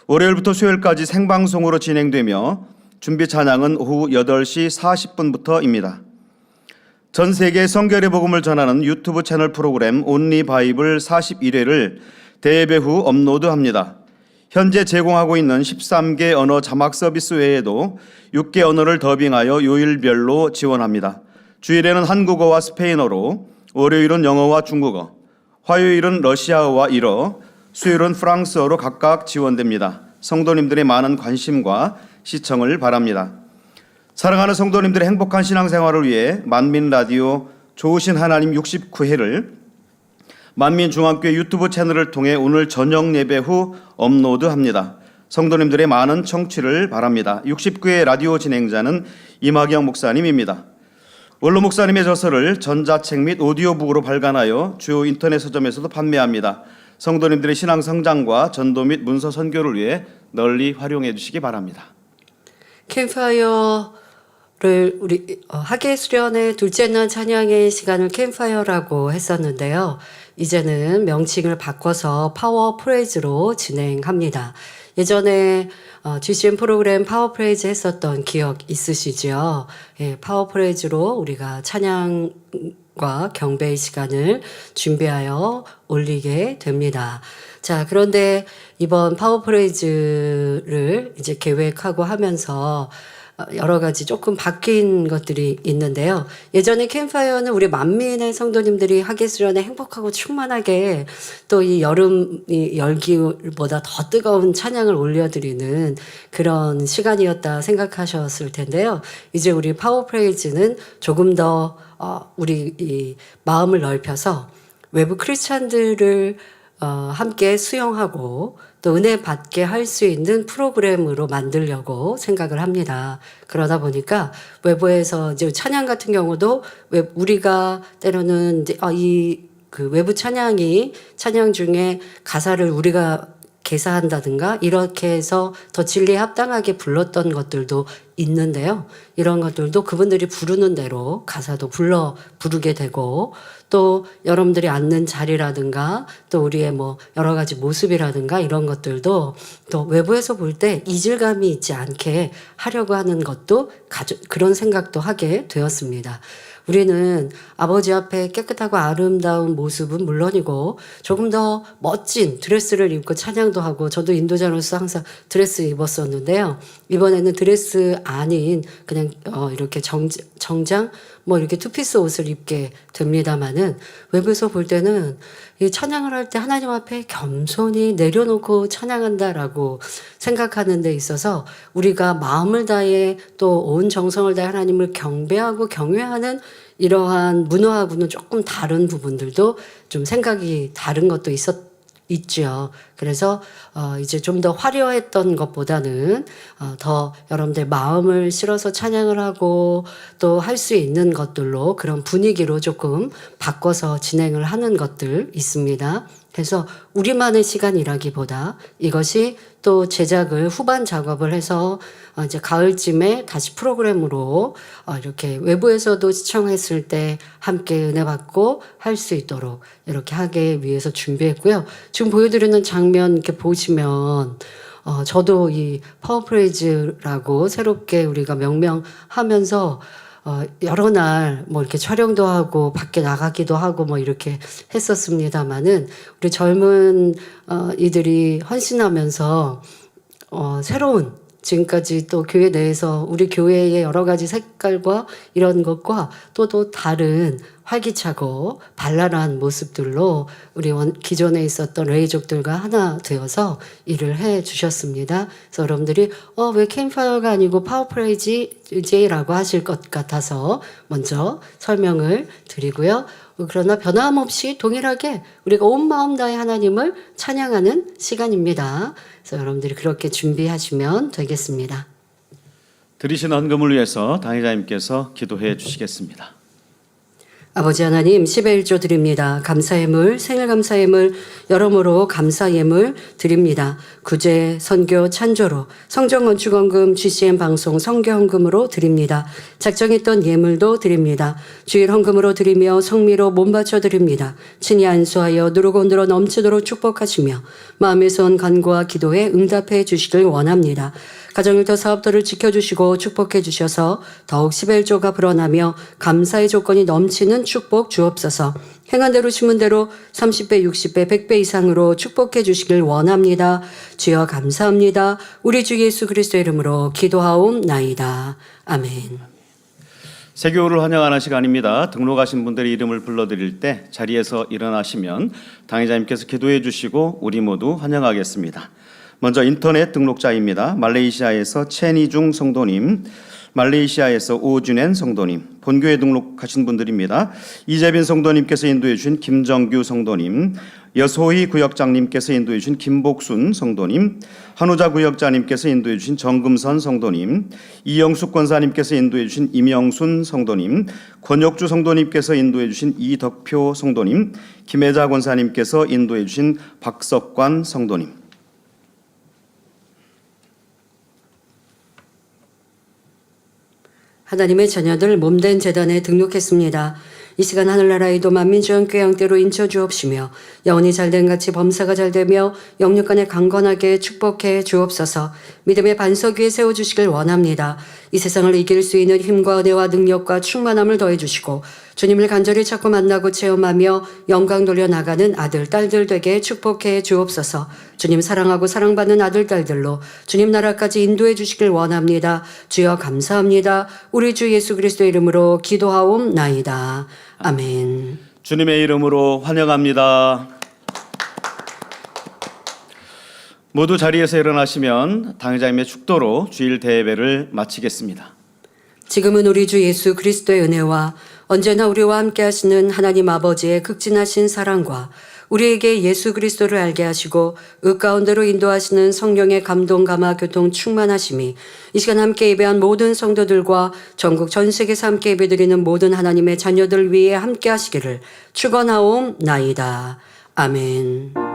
월요일부터 수요일까지 생방송으로 진행되며 준비 찬양은 오후 8시 40분부터입니다. 전 세계 성결의 복음을 전하는 유튜브 채널 프로그램 온리 바이블 41회를 대배후 업로드합니다. 현재 제공하고 있는 13개 언어 자막 서비스 외에도 6개 언어를 더빙하여 요일별로 지원합니다. 주일에는 한국어와 스페인어로, 월요일은 영어와 중국어, 화요일은 러시아어와 일어, 수요일은 프랑스어로 각각 지원됩니다. 성도님들의 많은 관심과 시청을 바랍니다. 사랑하는 성도님들의 행복한 신앙생활을 위해 만민라디오 좋으신 하나님 69회를 만민중앙교회 유튜브 채널을 통해 오늘 저녁 예배 후 업로드합니다. 성도님들의 많은 청취를 바랍니다. 69회 라디오 진행자는 임학영 목사님입니다. 원로 목사님의 저서를 전자책 및 오디오북으로 발간하여 주요 인터넷 서점에서도 판매합니다. 성도님들의 신앙 성장과 전도 및 문서 선교를 위해 널리 활용해 주시기 바랍니다. 캠파이어를 우리 학예 수련의 둘째 날 찬양의 시간을 캠파이어라고 했었는데요. 이제는 명칭을 바꿔서 파워 프레이즈로 진행합니다. 예전에 GCN 프로그램 파워 프레이즈 했었던 기억 있으시죠? 예, 파워 프레이즈로 우리가 찬양과 경배의 시간을 준비하여 올리게 됩니다. 자, 그런데 이번 파워 프레이즈를 이제 계획하고 하면서 여러 가지 조금 바뀐 것들이 있는데요. 예전에 캠파이어는 우리 만민의 성도님들이 학예 수련에 행복하고 충만하게 또 이 여름 이 열기보다 더 뜨거운 찬양을 올려드리는 그런 시간이었다 생각하셨을 텐데요. 이제 우리 파워 프레이즈는 조금 더 우리 이 마음을 넓혀서 외부 크리스찬들을 함께 수용하고 또 은혜 받게 할 수 있는 프로그램으로 만들려고 생각을 합니다. 그러다 보니까 외부에서 이제 찬양 같은 경우도 우리가 때로는 이제 그 외부 찬양 중에 가사를 우리가 개사한다든가 이렇게 해서 더 진리에 합당하게 불렀던 것들도 있는데요. 이런 것들도 그분들이 부르는 대로 가사도 부르게 되고 또 여러분들이 앉는 자리라든가 또 우리의 뭐 여러 가지 모습이라든가 이런 것들도 또 외부에서 볼 때 이질감이 있지 않게 하려고 하는 것도 그런 생각도 하게 되었습니다. 우리는 아버지 앞에 깨끗하고 아름다운 모습은 물론이고 조금 더 멋진 드레스를 입고 찬양도 하고 저도 인도자로서 항상 드레스 입었었는데요. 이번에는 드레스 아닌 그냥 이렇게 정장 뭐 이렇게 투피스 옷을 입게 됩니다만은 외부에서 볼 때는 이 찬양을 할 때 하나님 앞에 겸손히 내려놓고 찬양한다라고 생각하는 데 있어서 우리가 마음을 다해 또 온 정성을 다해 하나님을 경배하고 경외하는 이러한 문화하고는 조금 다른 부분들도 좀 생각이 다른 것도 있죠. 그래서 이제 좀 더 화려했던 것보다는 더 여러분들 마음을 실어서 찬양을 하고 또 할 수 있는 것들로 그런 분위기로 조금 바꿔서 진행을 하는 것들 있습니다. 그래서 우리만의 시간이라기보다 이것이 또 제작을 후반 작업을 해서 이제 가을쯤에 다시 프로그램으로 이렇게 외부에서도 시청했을 때 함께 은혜 받고 할 수 있도록 이렇게 하기 위해서 준비했고요. 지금 보여드리는 장면 이렇게 보시면 저도 이 파워프레이즈라고 새롭게 우리가 명명하면서 여러 날 뭐 이렇게 촬영도 하고 밖에 나가기도 하고 뭐 이렇게 했었습니다마는 우리 젊은 이들이 헌신하면서 새로운 지금까지 또 교회 내에서 우리 교회의 여러 가지 색깔과 이런 것과 또 다른 활기차고 발랄한 모습들로 우리 기존에 있었던 레이족들과 하나 되어서 일을 해 주셨습니다. 그래서 여러분들이 왜 캠파이어가 아니고 파워프레이즈라고 하실 것 같아서 먼저 설명을 드리고요. 그러나 변함없이 동일하게 우리가 온 마음 다해 하나님을 찬양하는 시간입니다. 그래서 여러분들이 그렇게 준비하시면 되겠습니다. 드리신 헌금을 위해서 당회자님께서 기도해 주시겠습니다. 아버지 하나님 10의 1조 드립니다. 감사예물, 생일감사예물, 여러모로 감사예물 드립니다. 구제, 선교, 찬조로, 성전건축헌금, GCN 방송, 성교헌금으로 드립니다. 작정했던 예물도 드립니다. 주일 헌금으로 드리며 성미로 몸바쳐 드립니다. 친히 안수하여 누르고 늘어 넘치도록 축복하시며 마음의 손 간구와 기도에 응답해 주시길 원합니다. 가정일터 사업들을 지켜주시고 축복해 주셔서 더욱 10의 1조가 불어나며 감사의 조건이 넘치는 축복 주옵소서. 행한 대로 심은 대로 30배, 60배, 100배 이상으로 축복해 주시길 원합니다. 주여 감사합니다. 우리 주 예수 그리스도의 이름으로 기도하옵나이다. 아멘. 세교를 환영하는 시간입니다. 등록하신 분들의 이름을 불러드릴 때 자리에서 일어나시면 당회자님께서 기도해 주시고 우리 모두 환영하겠습니다. 먼저 인터넷 등록자입니다. 말레이시아에서 채니중 성도님, 말레이시아에서 오준엔 성도님, 본교에 등록하신 분들입니다. 이재빈 성도님께서 인도해 주신 김정규 성도님, 여소희 구역장님께서 인도해 주신 김복순 성도님, 한우자 구역자님께서 인도해 주신 정금선 성도님, 이영숙 권사님께서 인도해 주신 임영순 성도님, 권혁주 성도님께서 인도해 주신 이덕표 성도님, 김혜자 권사님께서 인도해 주신 박석관 성도님, 하나님의 자녀들 몸된 재단에 등록했습니다. 이 시간 하늘나라에도 만민주한 꾀양대로 인쳐 주옵시며 영혼이 잘된 같이 범사가 잘되며 영육간에 강건하게 축복해 주옵소서. 믿음의 반석 위에 세워주시길 원합니다. 이 세상을 이길 수 있는 힘과 은혜와 능력과 충만함을 더해주시고 주님을 간절히 찾고 만나고 체험하며 영광 돌려나가는 아들, 딸들 되게 축복해 주옵소서. 주님 사랑하고 사랑받는 아들, 딸들로 주님 나라까지 인도해 주시길 원합니다. 주여 감사합니다. 우리 주 예수 그리스도의 이름으로 기도하옵나이다. 아멘. 주님의 이름으로 환영합니다. 모두 자리에서 일어나시면 당회자님의 축도로 주일 대예배를 마치겠습니다. 지금은 우리 주 예수 그리스도의 은혜와 언제나 우리와 함께 하시는 하나님 아버지의 극진하신 사랑과 우리에게 예수 그리스도를 알게 하시고 의 가운데로 인도하시는 성령의 감동 감화 교통 충만하심이 이 시간 함께 예배한 모든 성도들과 전국 전 세계에서 함께 예배드리는 모든 하나님의 자녀들 위에 함께 하시기를 축원하옵나이다. 아멘.